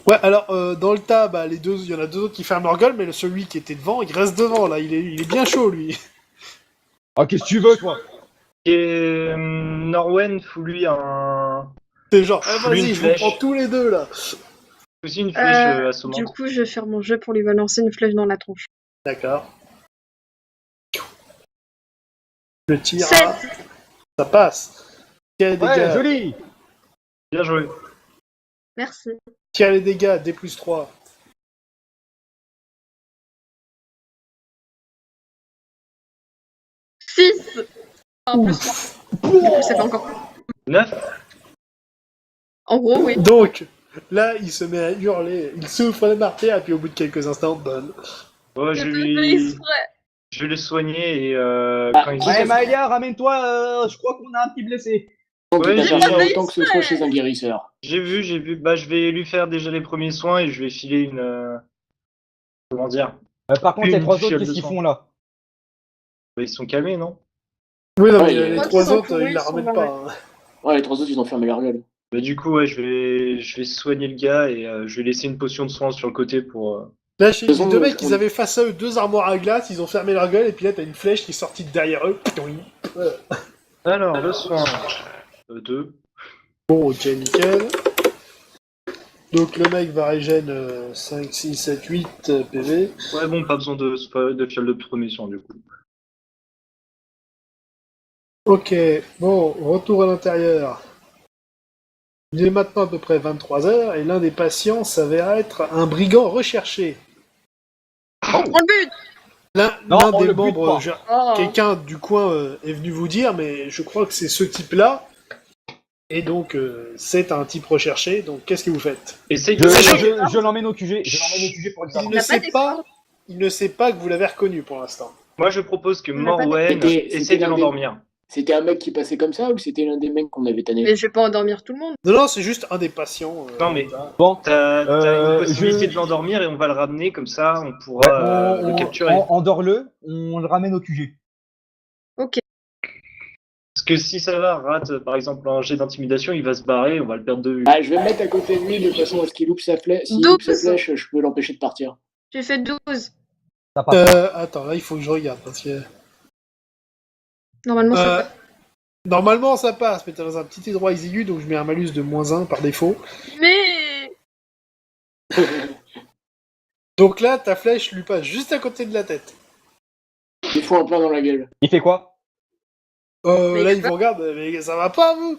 S1: Ouais, alors, dans le tas, bah, il y en a deux autres qui ferment leur gueule, mais celui qui était devant, il reste devant, là. Il est bien chaud, lui.
S2: Ah, qu'est-ce que tu veux, toi?
S4: Et Norwen fout lui un.
S1: C'est genre,
S4: Lui,
S1: vas-y,
S4: une
S1: je vous
S4: flèche.
S1: prends tous les deux, là.
S4: Aussi une flèche
S3: Du
S4: assommante.
S3: coup, je vais faire mon jeu pour lui balancer une flèche dans la tronche.
S1: D'accord. Le tir,
S3: 7.
S1: ça passe. Tire les
S2: Ouais,
S1: dégâts,
S2: joli.
S4: Bien joué.
S3: Merci.
S1: tire les dégâts, D+3.
S3: 6. En plus, 3. Du coup, ça fait encore.
S4: 9.
S3: En gros, oui.
S1: Donc, là, il se met à hurler, il souffre de martyr, et puis au bout de quelques instants, bonne.
S4: Ouais,
S3: Je fais exprès.
S4: je vais le soigner et
S5: Ah,
S4: quand il
S2: Ouais,
S5: c'est-
S2: Maëlia, ramène-toi, je crois qu'on a un petit blessé.
S5: Donc,
S4: Ouais,
S5: t'as
S4: j'ai
S5: faire ça
S3: fait
S5: autant que ce soit chez un guérisseur.
S4: j'ai vu. Bah, je vais lui faire déjà les premiers soins et je vais filer une. Comment dire?
S2: Par contre, les
S4: Une
S2: 3 autres,
S4: fiole
S2: qu'est-ce
S4: de
S2: qu'ils
S4: sang.
S2: font là?
S4: Bah, ils sont calmés, non?
S1: Oui, non,
S5: Ouais,
S1: mais les
S5: moi,
S1: trois
S3: ils sont
S1: autres,
S3: pourris,
S1: ils la
S3: ils sont
S1: ramènent
S3: barrés.
S1: pas. Hein.
S5: Ouais, les 3 autres, ils ont fermé leur gueule.
S4: Bah, du coup, ouais, je vais soigner le gars et je vais laisser une potion de soin sur le côté pour.
S1: Là, chez
S5: De
S1: les
S5: toute façon,
S1: deux mecs, ils
S5: on-
S1: avaient face à eux 2 armoires à glace, ils ont fermé leur gueule, et puis là, t'as une flèche qui est sortie de derrière eux.
S4: Alors, le soin. 2.
S1: Bon, ok, nickel. Donc le mec va régène 5, 6, 7, 8 PV.
S4: Ouais, bon, pas besoin de fiole de premier soin, du coup.
S1: Ok, bon, retour à l'intérieur. Il est maintenant à peu près 23h, et l'un des patients s'avère être un brigand recherché.
S3: On le bute.
S1: L'un
S2: on
S1: des
S2: le bute
S1: membres,
S2: pas.
S3: Oh.
S1: quelqu'un du coin est venu vous dire, mais je crois que c'est ce type-là. Et donc, c'est un type recherché, donc qu'est-ce que vous faites?
S4: Essaye
S2: Je,
S4: de.
S2: je l'emmène au QG. Je l'emmène au QG pour le
S1: Il
S2: savoir.
S1: ne
S3: n'a
S1: sait
S3: pas
S1: pas, il ne sait pas que vous l'avez reconnu pour l'instant.
S4: Moi, je propose que
S3: On n'a pas
S4: Morwen
S5: C'était
S4: essaye de
S5: l'un des-
S4: l'endormir.
S5: C'était un mec qui passait comme ça ou c'était l'un des mecs qu'on avait tanné?
S3: Mais je vais pas endormir tout le monde.
S1: Non, non, c'est juste un des patients.
S4: Non, mais-
S2: Bon,
S4: T'as une possibilité
S2: je-
S4: de l'endormir et on va le ramener comme ça, on pourra le capturer.
S2: endors-le, on le ramène au QG.
S3: Ok.
S4: Parce que si ça va, rate par exemple un jet d'intimidation, il va se barrer, on va le perdre de vue.
S5: Ah, je vais me mettre à côté de lui de façon à ce qu'il loupe sa flèche. S'il
S3: 12.
S5: loupe sa flèche, je peux l'empêcher de partir.
S3: J'ai fait 12.
S2: Ça passe.
S1: Attends, là, il faut que je regarde, parce que...
S3: Normalement, ça
S1: Euh,
S3: passe.
S1: Normalement, ça passe, mais t'as dans un petit endroit exigu, donc je mets un malus de -1 par défaut.
S3: Mais.
S1: Donc là, ta flèche lui passe juste à côté de la tête.
S5: Il faut un plein dans la gueule.
S2: Il fait quoi?
S3: Mais
S1: Là,
S3: y a
S1: il
S3: pas-
S1: vous regarde, mais ça va pas, vous?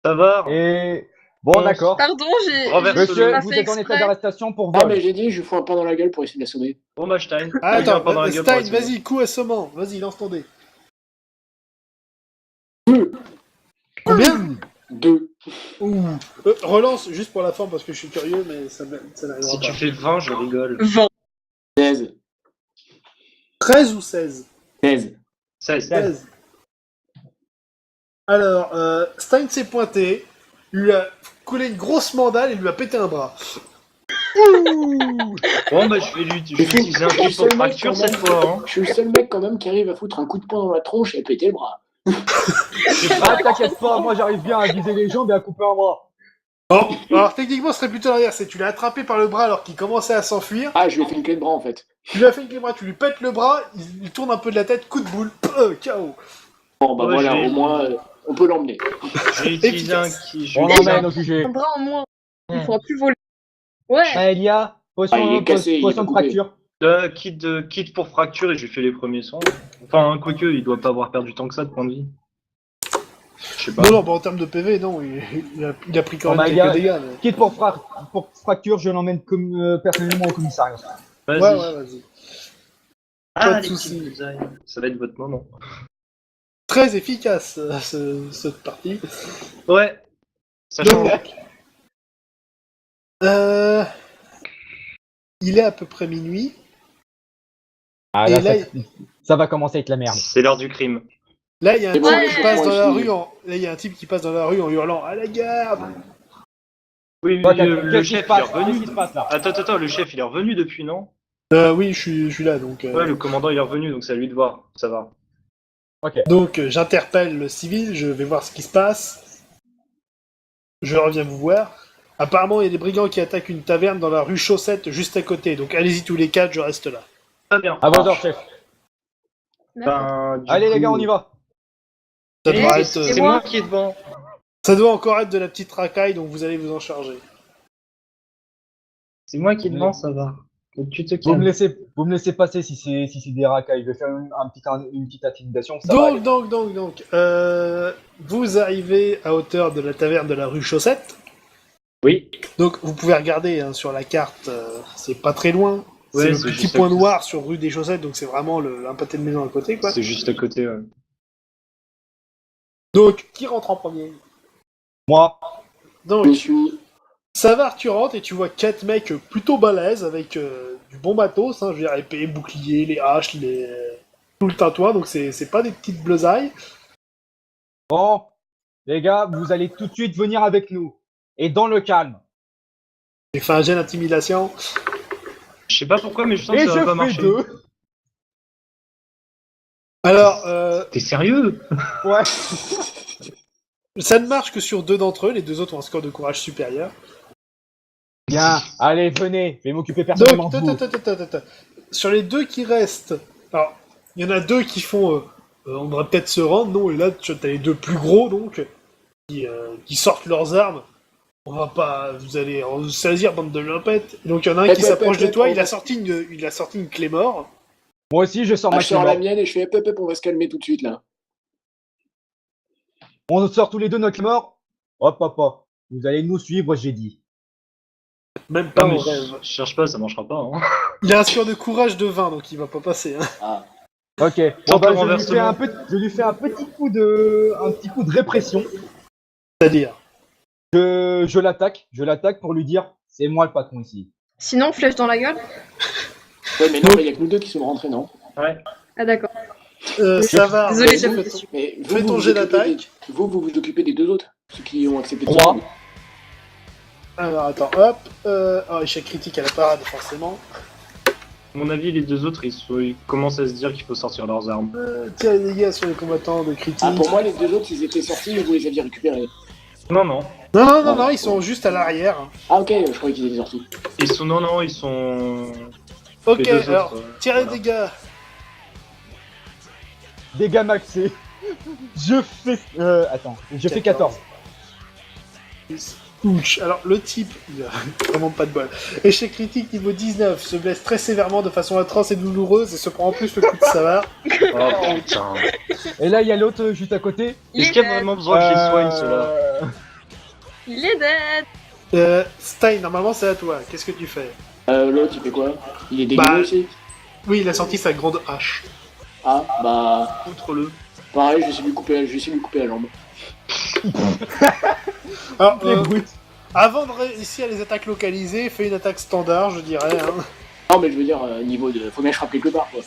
S4: Ça va.
S2: Et... Bon,
S4: Bon,
S2: d'accord.
S3: Pardon, j'ai.
S4: Renverse
S3: j'ai
S2: Monsieur,
S3: pas
S2: vous
S3: fait
S2: êtes en état
S3: exprès.
S2: d'arrestation pour
S5: Ah,
S2: vol.
S5: mais j'ai dit, je lui fous un plein dans la gueule pour essayer de l'assommer.
S4: Bon bah Stein.
S1: Ah,
S4: il vient
S1: attends,
S4: pas dans la gueule pour
S1: Stein,
S4: essayer.
S1: vas-y, coup assommant. Vas-y, lance ton dé.
S5: Deux.
S1: Combien?
S5: 2.
S1: Ouh. Relance, juste pour la forme, parce que je suis curieux, mais ça n'arrivera
S4: Si
S1: pas.
S4: tu fais 20, je rigole.
S3: Vent.
S5: 16.
S1: 13 ou 16?
S5: 16.
S4: 16.
S1: 16. Alors, Stein s'est pointé, lui a collé une grosse mandale et lui a pété un bras.
S4: Bon bah je vais utiliser un
S5: Je suis
S4: truc pour
S5: le seul mec,
S4: fracture
S5: quand même.
S4: cette fois. Hein.
S5: Je suis le seul mec quand même qui arrive à foutre un coup de poing dans la tronche et à péter le bras.
S2: Ah, t'inquiète pas, moi j'arrive bien à viser les jambes et à couper un bras.
S1: Bon, alors techniquement, ce serait plutôt l'inverse, c'est tu l'as attrapé par le bras alors qu'il commençait à s'enfuir,
S5: Ah, je lui ai fait une clé de bras en fait.
S1: tu lui as fait une clé de bras, tu lui pètes le bras, il tourne un peu de la tête, coup de boule, KO.
S5: Bon, bah
S4: Ouais,
S5: voilà,
S4: j'ai-
S5: au moins, on peut l'emmener.
S4: J'ai utilisé un
S1: Efficace.
S4: qui.
S2: On
S3: Déjà.
S2: l'emmène au QG.
S3: Un bras en moins. Il ne pourra plus voler. Ouais.
S2: Maëlia, potion,
S5: Ah, il est cassé, il est
S2: potion
S5: pas
S2: de
S5: coupé.
S2: fracture.
S4: Kit pour fracture et j'ai fait les premiers soins. Enfin, quoique, il doit pas avoir perdu tant que ça de points de vie. Je sais pas.
S1: Non, bah en termes de PV, non, il a pris quand
S2: Oh,
S1: même
S2: my
S1: quelques
S2: God.
S1: dégâts. Mais...
S2: Quitte pour fracture, je l'emmène personnellement au commissariat.
S4: Vas-y.
S1: Ouais, vas-y.
S4: Ah,
S1: pas de
S4: les
S1: soucis.
S4: petits bullseye. Ça va être votre moment.
S1: Très efficace, cette partie.
S4: Ouais. Ça change.
S1: Donc, euh, il est à peu près minuit.
S2: Ah,
S1: Et
S2: là,
S1: là,
S2: ça va commencer avec la merde.
S4: C'est l'heure du crime.
S1: Là, il y a un
S5: C'est bon,
S1: type
S5: les
S1: qui
S5: choses
S1: passe
S5: vont
S1: dans la
S5: échouer.
S1: rue là, il y a un type qui passe dans la rue en hurlant à la garde.
S4: Oui,
S2: Toi,
S4: mais le
S2: qu'est-ce qui
S4: chef
S2: se passe?
S4: il est
S2: Qu'est-ce qui
S4: revenu.
S2: se passe là?
S4: Attends, le chef il est revenu depuis, non?
S1: Oui, je suis là, donc.
S4: Ouais, le commandant il est revenu, donc c'est à lui de voir. Ça va.
S1: Donc, j'interpelle le civil, je vais voir ce qui se passe. Je reviens vous voir. Apparemment, il y a des brigands qui attaquent une taverne dans la rue Chaussette, juste à côté. Donc, allez-y tous les quatre, je reste là.
S4: Très bien.
S2: À vos ordres, chef.
S3: D'accord.
S4: Ben, du
S2: Allez, les
S4: coup-
S2: gars, on y va.
S1: Ça
S4: Eh,
S1: doit,
S4: c'est
S1: être,
S4: c'est moi qui est devant.
S1: ça doit encore être de la petite racaille, donc vous allez vous en charger.
S4: C'est moi qui est devant, ça va. Donc tu te
S2: Vous me
S4: calmes.
S2: laissez passer si c'est des racailles. Je vais faire une petite intimidation. Ça va aller.
S1: Donc, vous arrivez à hauteur de la taverne de la rue Chaussette.
S4: Oui.
S1: Donc, vous pouvez regarder hein, sur la carte, c'est pas très loin.
S4: Ouais,
S1: c'est le
S4: c'est
S1: petit
S4: juste à
S1: point
S4: côté.
S1: noir sur rue des Chaussettes, donc c'est vraiment un pâté de maison à côté, quoi.
S4: C'est juste à côté, ouais.
S1: Donc, qui rentre en premier?
S2: Moi.
S1: Donc,
S5: Je suis.
S1: Savard, tu rentres et tu vois 4 mecs plutôt balèzes avec du bon matos, hein, je veux dire, épée, bouclier, les haches, tout le tintouin, donc c'est pas des petites bleusailles.
S2: Bon, les gars, vous allez tout de suite venir avec nous. Et dans le calme.
S1: J'ai fait un jet d'intimidation.
S4: Je sais pas pourquoi, mais je sens que
S2: Et
S4: ça va
S2: je
S4: pas
S2: fais
S4: marcher.
S2: 2.
S1: Alors,
S4: T'es sérieux?
S2: Ouais.
S1: ça ne marche que sur 2 d'entre eux, les 2 autres ont un score de courage supérieur.
S2: Bien. Allez, venez. Je vais m'occuper personnellement
S1: Donc,
S2: de vous.
S1: sur les 2 qui restent, alors, il y en a 2 qui font, on devrait peut-être se rendre, non, et là, t'as les 2 plus gros, donc, qui sortent leurs armes. On va pas, vous allez en saisir, bande de limpettes. Et donc, il y en a un qui s'approche de toi, il a sorti une clé mort.
S2: Moi aussi, je sors
S5: Ah,
S2: ma
S5: je sors la
S2: clé.
S5: mienne et je fais hop, on va se calmer tout de suite là.
S2: On sort tous les deux notre mort. Hop, hop, hop. Vous allez nous suivre, j'ai dit.
S1: Même pas
S4: Non, mais
S1: en rêve.
S4: je cherche pas, ça marchera pas. Hein.
S1: Il a un score de courage de 20, donc il va pas passer. Hein.
S5: Ah.
S2: Ok. Bon,
S4: Tente
S2: bah,
S4: le renversement.
S2: je lui fais un petit coup de répression.
S1: C'est-à-dire.
S2: Je l'attaque pour lui dire, c'est moi le patron ici.
S3: Sinon, flèche dans la gueule?
S5: Ouais, mais non, mais il y a que nous deux qui sont rentrés, non?
S4: Ouais.
S3: Ah d'accord.
S1: Ça va.
S3: Désolé,
S1: vas-y,
S3: j'avoue.
S1: fais ton-
S5: Mais
S1: Fais ton
S5: vous
S1: jet
S5: vous occupez
S1: d'attaque.
S5: vous vous occupez des 2 autres, ceux qui ont accepté de
S2: 3.
S5: sortir.
S1: Alors, attends, hop. Oh, échec critique à la parade, forcément.
S4: À mon avis, les 2 autres, ils commencent à se dire qu'il faut sortir leurs armes.
S1: Tiens les dégâts sur les combattants de critique.
S5: Ah, pour moi, les 2 autres, ils étaient sortis et vous les aviez récupérés.
S4: Non, non.
S1: Non, ils sont juste à l'arrière.
S5: Ah, ok, je croyais qu'ils étaient sortis.
S4: Non, ils sont.
S1: Ok,
S4: Les 2 autres,
S1: alors, tirez les
S4: voilà.
S1: dégâts.
S2: Dégâts maxés. Je fais. Attends. Je fais 14.
S1: Ouch. Alors, le type, il a vraiment pas de bol. Échec critique niveau 19, se blesse très sévèrement de façon atroce et douloureuse et se prend en plus le coup de Savard.
S4: Oh putain.
S2: Et là, il y a l'autre juste à côté.
S4: Est-ce qu'il y a vraiment besoin que je les soigne, ceux-là?
S3: Il est dead.
S1: Stein, normalement c'est à toi. Qu'est-ce que tu fais?
S5: L'autre, il fait quoi? Il est dégueu
S1: Bah,
S5: aussi?
S1: Oui, il a sorti sa grande hache.
S5: Ah, bah,
S4: Outre-le.
S5: pareil, je vais essayer de lui couper la jambe.
S1: Alors,
S2: Les brutes.
S1: avant de réussir les attaques localisées, fais une attaque standard, je dirais. Hein.
S5: Non, mais je veux dire, niveau de. Faut bien que je frappe quelque part, quoi.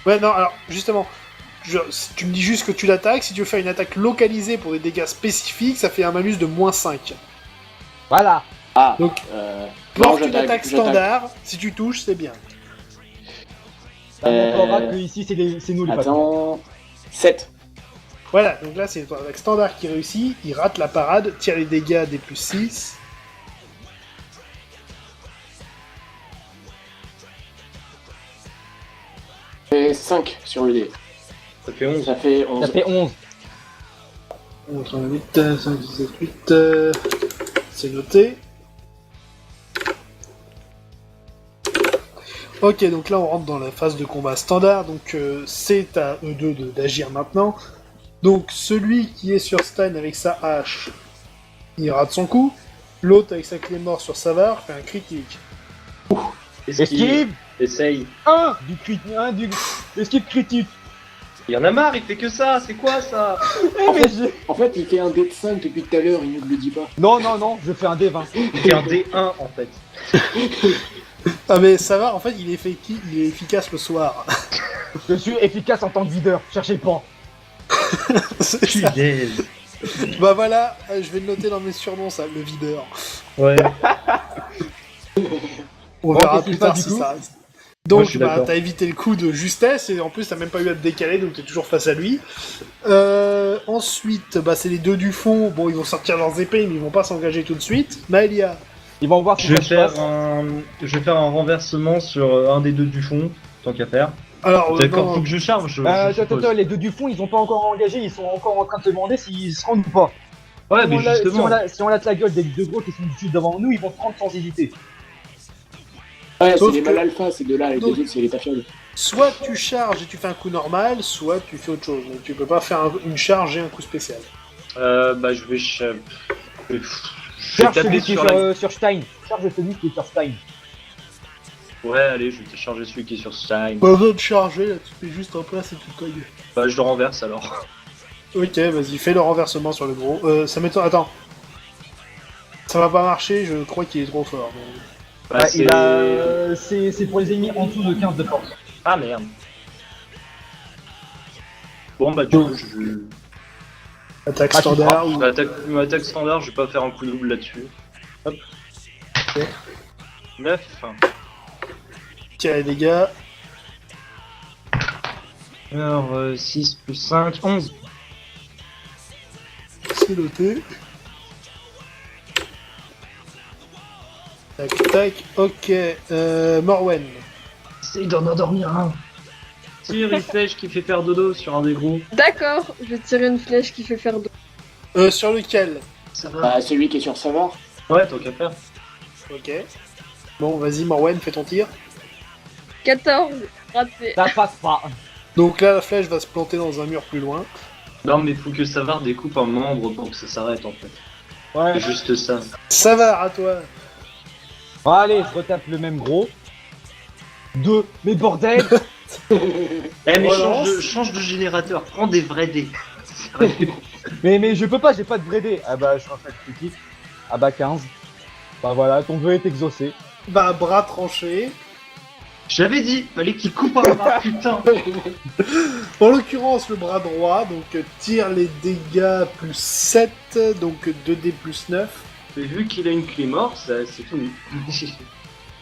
S1: Ouais, non, alors, justement, si tu me dis juste que tu l'attaques. Si tu veux faire une attaque localisée pour des dégâts spécifiques, ça fait un malus de -5.
S2: Voilà.
S5: Ah,
S1: Donc,
S5: non,
S1: Lors d'une attaque standard, si tu touches, c'est bien.
S2: Ça montrera que ici, c'est nous les patrons.
S5: Attends. 7.
S1: Voilà, donc là c'est une attaque standard qui réussit, il rate la parade, tire les dégâts des plus 6.
S5: Et 5 sur le dé.
S4: Ça fait 11.
S5: Ça fait 11.
S2: Ça fait 11.
S1: 8, 5, 17, 8, c'est noté. Ok, donc là on rentre dans la phase de combat standard, donc c'est à eux deux d'agir maintenant. Donc celui qui est sur Stein avec sa hache, il rate son coup. L'autre avec sa clé mort sur Savard fait un critique.
S2: Esquive.
S4: Essaye.
S2: 1 du critique. 1 du. Esquive critique.
S4: Il y en a marre, il fait que ça, c'est quoi ça?
S5: En fait, il fait un dé de 5 depuis tout à l'heure, il ne le dit pas.
S2: Non, je fais un D20.
S4: Il fait un D1 en fait.
S1: Ah mais Savard en fait il est efficace le soir.
S2: Je suis efficace en tant que videur. Cherchez pas.
S1: C'est ça. Bah voilà, je vais le noter dans mes surnoms ça, le videur.
S4: Ouais.
S1: On
S2: Bon,
S1: verra
S2: qu'est-ce
S1: plus
S2: qui
S1: tard
S2: se
S1: si
S2: passe, du
S1: ça.
S4: Moi,
S1: Donc
S4: je suis
S1: bah,
S4: d'accord.
S1: t'as évité le coup de justesse et en plus t'as même pas eu à te décaler donc t'es toujours face à lui. Ensuite, bah, c'est les deux du fond. Bon, ils vont sortir leurs épées mais ils vont pas s'engager tout de suite. Maëlia.
S2: Ils vont voir ce
S4: Je
S2: qui
S4: vais
S2: se passe.
S4: je vais faire un renversement sur un des 2 du fond, tant qu'à faire.
S1: Alors,
S4: D'accord,
S1: non,
S4: faut que je charge. je
S2: Attends,
S4: suppose.
S2: les deux du fond, ils sont pas encore engagés, ils sont encore en train de se demander s'ils se rendent ou pas.
S4: Ouais,
S2: Si
S4: mais
S2: on la-
S4: justement.
S2: si on late la gueule des deux gros qui sont juste devant nous, ils vont se rendre sans hésiter.
S5: Ouais,
S1: Sauf
S5: c'est les
S1: que-
S5: mal alpha, ces deux-là, les
S1: Donc-
S5: deux autres, c'est les tafioles.
S1: soit tu charges et tu fais un coup normal, soit tu fais autre chose. Donc, tu peux pas faire une charge et un coup spécial.
S4: Bah, je vais. Je vais
S2: Charge
S4: taper
S2: celui qui est
S4: sur la.
S2: sur Stein. Charge celui qui est sur Stein.
S4: Ouais, allez, je vais charger celui qui est sur Stein.
S1: Pas besoin de charger, là, tu fais juste en place et tu cognes.
S4: Bah, je le renverse alors.
S1: Ok, vas-y, fais le renversement sur le gros. Ça m'étonne. Attends. Ça va pas marcher, je crois qu'il est trop fort. mais-
S4: Bah,
S2: Ouais, il a... c'est pour les ennemis en dessous de 15 de force.
S4: Ah merde. Bon bah du coup,
S1: Attaque
S2: Ah, tu
S1: standard ou.
S4: ma attaque standard, je vais pas faire un coup double là-dessus. Hop.
S1: Ok.
S4: 9.
S1: Tiens les dégâts.
S4: Alors 6 plus 5, 11.
S1: C'est noté. Tac, tac. Ok. Morwen.
S4: Essaye d'en endormir un. Tire une flèche qui fait faire dodo sur un des gros.
S3: D'accord, je vais tirer une flèche qui fait faire dodo.
S1: Sur lequel?
S4: Ça va.
S5: Bah, celui qui est sur Savard.
S4: Ouais, tant qu'à faire.
S1: Ok. Bon, vas-y, Morwen, fais ton tir.
S3: 14, raté.
S2: Ça passe pas.
S1: Donc là, la flèche va se planter dans un mur plus loin.
S4: Non mais faut que Savard découpe un membre pour que ça s'arrête en fait.
S2: Ouais.
S4: C'est juste ça.
S1: Ça va, à toi.
S2: Bon, allez, je retape le même gros. 2. Mais bordel.
S4: Eh mais
S1: Relance.
S4: change de générateur, prends des vrais dés.
S2: mais je peux pas, j'ai pas de vrai dé. Ah bah, je suis en fait critique. Ah bah, 15. Bah voilà, ton vœu est exaucé.
S1: Bah, bras tranché.
S4: J'avais dit, fallait qu'il coupe un bras, putain.
S1: En l'occurrence, le bras droit, donc tire les dégâts plus 7, donc 2D plus 9.
S4: Mais vu qu'il a une clé mort, ça c'est fini.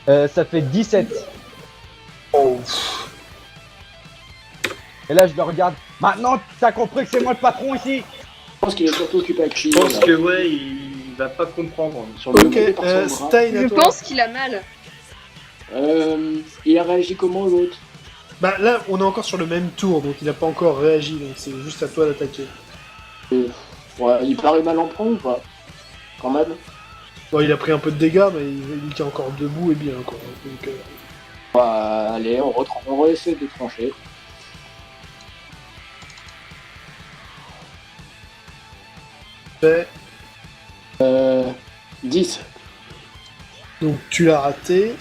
S2: Ça fait 17.
S1: Oh.
S2: Et là, je le regarde. Maintenant, t'as compris que c'est moi le patron ici.
S5: Je pense qu'il est surtout occupé avec Chine.
S4: Je pense que ouais, il va pas comprendre sur le
S1: Ok,
S5: monté par son bras.
S1: Stein, à
S3: Je
S1: toi.
S3: pense qu'il a mal.
S5: Il a réagi comment l'autre?
S1: Bah là, on est encore sur le même tour, donc il a pas encore réagi, donc c'est juste à toi d'attaquer.
S5: Ouais, il paraît mal en prendre ou pas? Quand même.
S1: Bon, il a pris un peu de dégâts, mais il tient encore debout et bien, quoi. Donc,
S5: Bah, allez, on va essayer de trancher.
S1: fait.
S5: 10.
S1: Donc tu l'as raté.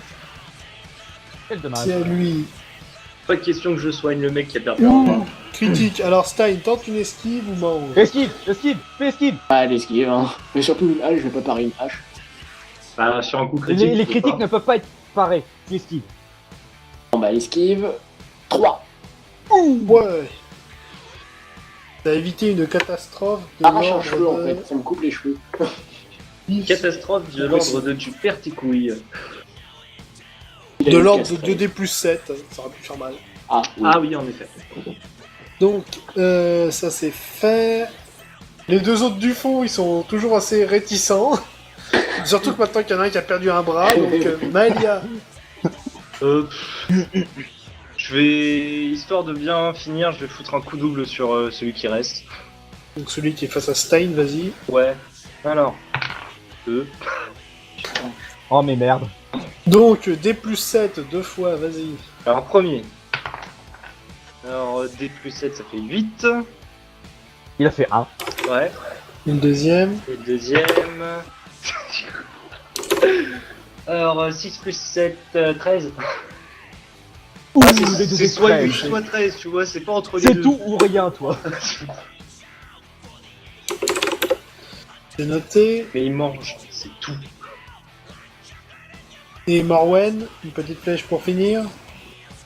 S2: Quel dommage.
S1: C'est à lui.
S4: Pas question que je soigne le mec qui a perdu un bras.
S1: Critique. Alors Stein, tente une esquive ou mange.
S2: Esquive, esquive, fais esquive.
S5: Ah, l'esquive, hein. Mais surtout une hache, je vais pas parer une hache.
S4: Bah sur un coup critique.
S2: Les
S4: tu peux
S2: critiques
S4: pas.
S2: ne peuvent pas être parés. Tu esquives.
S5: Bon, bah, esquive. 3.
S1: Ouais. T'as évité une catastrophe de
S5: Arrache un cheveu, en
S1: l'ordre
S5: fait. Ça me coupe les cheveux.
S1: de...
S4: Catastrophe de l'ordre de tu perds tes couilles.
S5: Il a
S1: de
S5: une
S1: l'ordre de
S5: castrée.
S1: 2D plus 7. Ça aurait pu faire mal.
S5: Ah, oui.
S4: Ah oui, en effet.
S1: Donc, ça c'est fait. Les deux autres du fond, ils sont toujours assez réticents. Surtout que maintenant qu'il y en a un qui a perdu un bras, donc Malia.
S4: Je vais, histoire de bien finir, je vais foutre un coup double sur celui qui reste.
S1: Donc celui qui est face à Stein, vas-y.
S4: Ouais. Alors. 2.
S2: Oh mais merde.
S1: Donc, D plus 7, deux fois, vas-y.
S4: Alors premier. Alors D plus 7 ça fait 8.
S2: Il a fait 1.
S4: Ouais.
S1: Une deuxième.
S4: Et le deuxième. Alors 6 plus 7, 13. Ah, c'est soit 8 soit 13, tu vois, c'est pas entre les
S2: C'est
S4: deux.
S2: tout ou rien, toi.
S1: C'est noté.
S4: Mais il mange, c'est tout.
S1: Et Morwen, une petite flèche pour finir.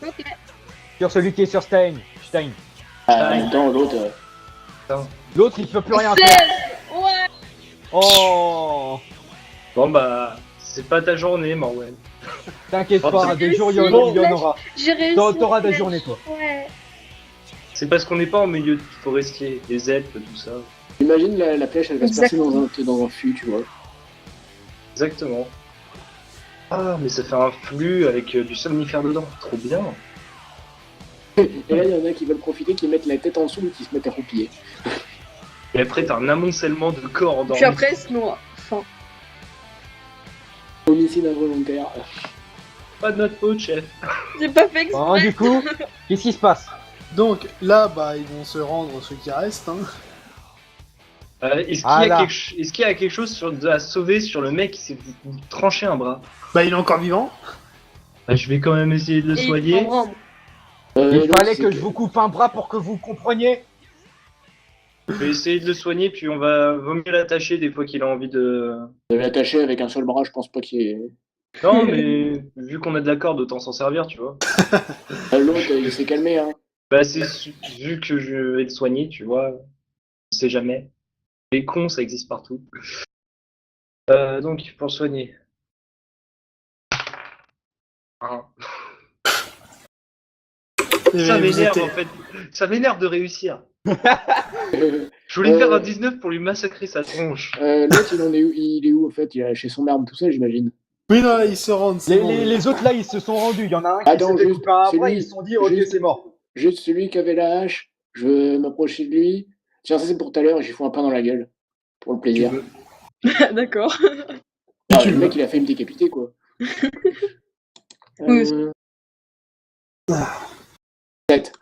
S3: Ok.
S2: Sur celui qui est sur Stein. Stein.
S5: En même temps, l'autre.
S2: L'autre, il peut plus rien
S3: 16.
S2: faire.
S3: Ouais.
S2: Oh.
S4: Bon bah, c'est pas ta journée, Morwen.
S2: T'inquiète
S4: Oh,
S2: pas,
S3: c'est-
S2: des jours il y
S3: Bon.
S2: en aura.
S3: J'ai réussi.
S2: T'auras des
S3: une
S2: journées,
S3: flèche.
S2: toi.
S3: Ouais.
S4: C'est parce qu'on n'est pas en milieu de forestier, des elfes, tout ça.
S5: Imagine la flèche, elle va se passer
S3: Exactement.
S5: dans un fût, tu vois.
S4: Exactement. Ah, mais ça fait un flux avec du somnifère dedans, trop bien.
S5: Et là, il y en a qui veulent profiter, qui mettent la tête en dessous et qui se mettent à roupiller.
S4: Et après, t'as un amoncellement de corps endormis.
S3: Puis après, se noie. Enfin.
S5: Homicide involontaire.
S4: Pas de notre faute, chef.
S3: J'ai pas fait exprès.
S2: Bon, du coup, qu'est-ce qui se passe?
S1: Donc là, bah, ils vont se rendre ceux qui restent. Hein.
S4: Est-ce
S2: Ah, là.
S4: qu'il y a quelque chose à sauver sur le mec qui s'est tranché un bras?
S1: Bah, il est encore vivant.
S4: Bah, je vais quand même essayer de le
S3: Et
S4: soigner.
S3: en grand.
S2: Il
S5: l'autre,
S2: fallait
S5: c'est
S2: que je vous coupe un bras pour que vous compreniez.
S4: Je vais essayer de le soigner, puis vaut mieux l'attacher des fois qu'il a envie de.
S5: Je vais l'attacher avec un seul bras, je pense pas qu'il y ait.
S4: Non, mais vu qu'on a de la corde, autant s'en servir, tu vois.
S5: L'autre, il s'est calmé, hein.
S4: Bah, vu que je vais le soigner, tu vois. On sait jamais. Les cons, ça existe partout. Donc, pour le soigner. Hein. Ça
S1: Vous
S4: m'énerve
S1: êtes-
S4: en fait. Ça m'énerve de réussir.
S5: Euh,
S4: Je voulais faire un 19 pour lui massacrer sa tronche.
S5: L'autre, il est où en fait? Il a lâché son arme, tout ça, j'imagine.
S1: Oui, non, ils se rendent. c'est
S2: Les,
S1: bon.
S2: les autres là, ils se sont rendus. Il y en a un qui
S5: Attends,
S2: s'est fait
S5: juste,
S2: couper un
S5: c'est
S2: bras,
S5: lui.
S2: ils se sont dit, ok,
S5: Juste-
S2: c'est mort.
S5: Juste celui qui avait la hache, je veux m'approcher de lui. Tiens, ça c'est pour tout à l'heure, j'ai foutu un pain dans la gueule. Pour le
S1: Tu
S5: plaisir.
S1: veux.
S3: D'accord.
S5: Ah,
S1: tu
S5: le
S1: veux.
S5: mec, il a fait me décapiter, quoi.
S3: Oui.
S5: 7.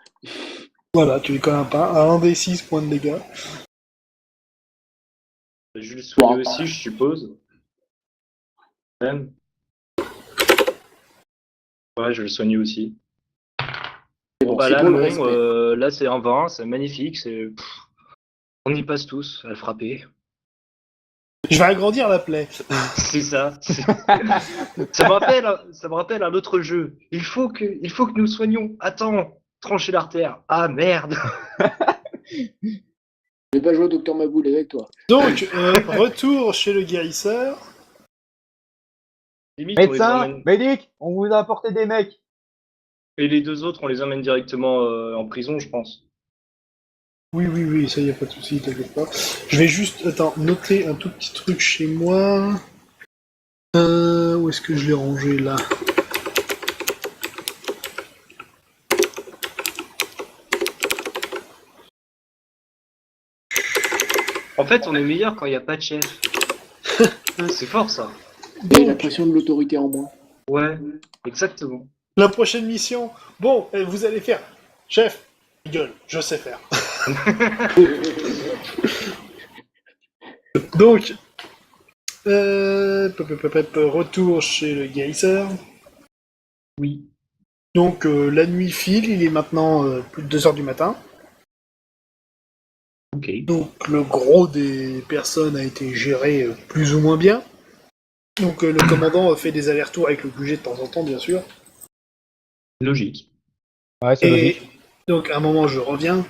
S1: Voilà, tu lui colles un pain. À 1d6 points de dégâts.
S4: Je vais le soigner aussi, je suppose. Même. Ouais, je vais le soigner aussi.
S5: C'est bon,
S4: Bah
S5: c'est
S4: là,
S5: pour le
S4: non,
S5: respect.
S4: là c'est un 20, c'est magnifique. On y passe tous à le frapper.
S1: Je vais agrandir la plaie.
S4: C'est ça. Ça me rappelle un autre jeu. Il faut que nous soignions. Attends, trancher l'artère. Ah merde.
S5: Je vais pas jouer au Docteur Maboul avec toi.
S1: Donc, retour chez le guérisseur.
S4: Limite, on les
S2: Médecin,
S4: emmène.
S2: médic, on vous a apporté des mecs.
S4: Et les deux autres, on les emmène directement en prison, je pense.
S1: Oui, ça y a pas de souci, t'inquiète pas. Je vais juste, noter un tout petit truc chez moi. Où est-ce que je l'ai rangé là?
S4: En fait, on est meilleur quand il n'y a pas de chef. C'est fort ça.
S5: Et la
S1: Donc,
S5: pression de l'autorité en moins.
S4: Ouais, exactement.
S1: la prochaine mission. Bon, vous allez faire. Chef, gueule, je sais faire. Donc, retour chez le guérisseur.
S4: Oui.
S1: Donc, la nuit file, il est maintenant plus de 2h du matin.
S4: Ok.
S1: Donc, le gros des personnes a été géré plus ou moins bien. Donc, le commandant fait des allers-retours avec le QG de temps en temps, bien sûr.
S4: Logique.
S2: Ouais, c'est
S1: Et
S2: logique.
S1: donc, à un moment, je reviens.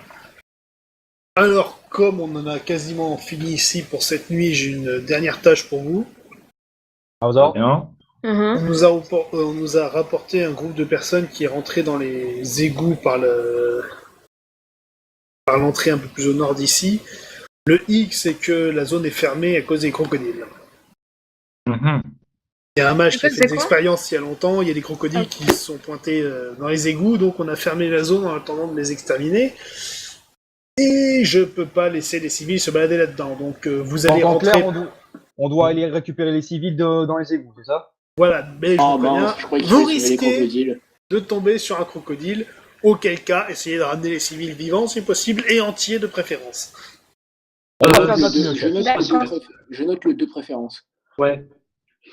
S1: Alors, comme on en a quasiment fini ici pour cette nuit, j'ai une dernière tâche pour vous.
S2: À vos ordres.
S4: Bien.
S3: Mhm.
S1: On nous a rapporté un groupe de personnes qui est rentré dans les égouts par l'entrée un peu plus au nord d'ici. Le hic, c'est que la zone est fermée à cause des crocodiles.
S4: Mhm.
S1: Il y a un mage qui a
S3: C'est
S1: fait des
S3: quoi
S1: expériences il y a longtemps, il y a des crocodiles qui se sont pointés dans les égouts, donc on a fermé la zone en attendant de les exterminer. Et je peux pas laisser les civils se balader là-dedans, donc vous allez
S2: En
S1: rentrer...
S2: clair, on doit aller récupérer les civils dans les égouts, c'est ça?
S1: Voilà, mais je
S5: Ah
S1: vous préviens,
S5: mince, je croyais qu'il
S1: vous
S5: fallait sauver les
S1: risquez
S5: crocodiles.
S1: de tomber sur un crocodile, auquel cas, essayez de ramener les civils vivants si possible, et entiers de préférence.
S2: On va
S4: Euh,
S2: faire
S5: Je
S2: notre
S5: note-
S2: mieux,
S5: je
S2: chef.
S5: note
S3: D'accord.
S5: je note le 2 préférence.
S4: Ouais.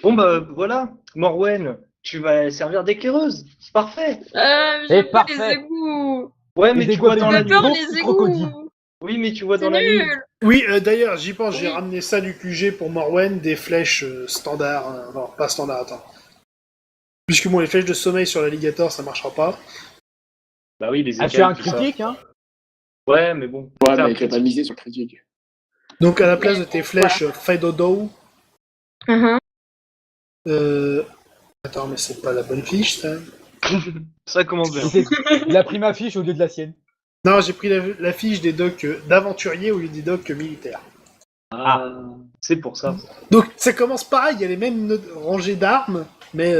S4: Bon bah voilà, Morwen, tu vas servir d'éclaireuse. Parfait.
S3: J'aime
S2: C'est
S3: pas les
S2: parfait.
S3: égouts.
S4: Ouais,
S2: Les
S4: mais tu
S2: égouts
S4: vois
S2: avec
S4: dans
S2: des
S4: la
S3: J'ai
S4: nuit.
S3: peur
S2: Beaucoup
S3: les
S2: de crocodiles.
S3: égouts.
S4: Oui, mais tu vois dans
S3: C'est
S4: la nuit.
S3: nul.
S1: Oui, d'ailleurs, j'y pense, j'ai
S3: Oui.
S1: ramené ça du QG pour Morwen, des flèches standards, non, pas standard, attends. Puisque bon, les flèches de sommeil sur l'alligator, ça marchera pas.
S4: Bah oui, les
S2: Ah, tu fais un
S4: écailles, tout ça.
S2: critique, hein?
S4: Ouais, mais bon.
S5: Ouais,
S4: Fais un
S5: mais tu vas pas
S4: critique.
S5: miser sur le critique.
S1: Donc à la place de tes flèches Fedodo,
S3: Mhm.
S1: attends, mais c'est pas la bonne fiche, ça.
S4: Ça commence bien.
S2: Il a pris ma fiche au lieu de la sienne.
S1: Non, j'ai pris la fiche des docks d'aventuriers au lieu des docks militaires.
S4: Ah, c'est pour ça.
S1: Donc ça commence pareil, il y a les mêmes rangées d'armes, mais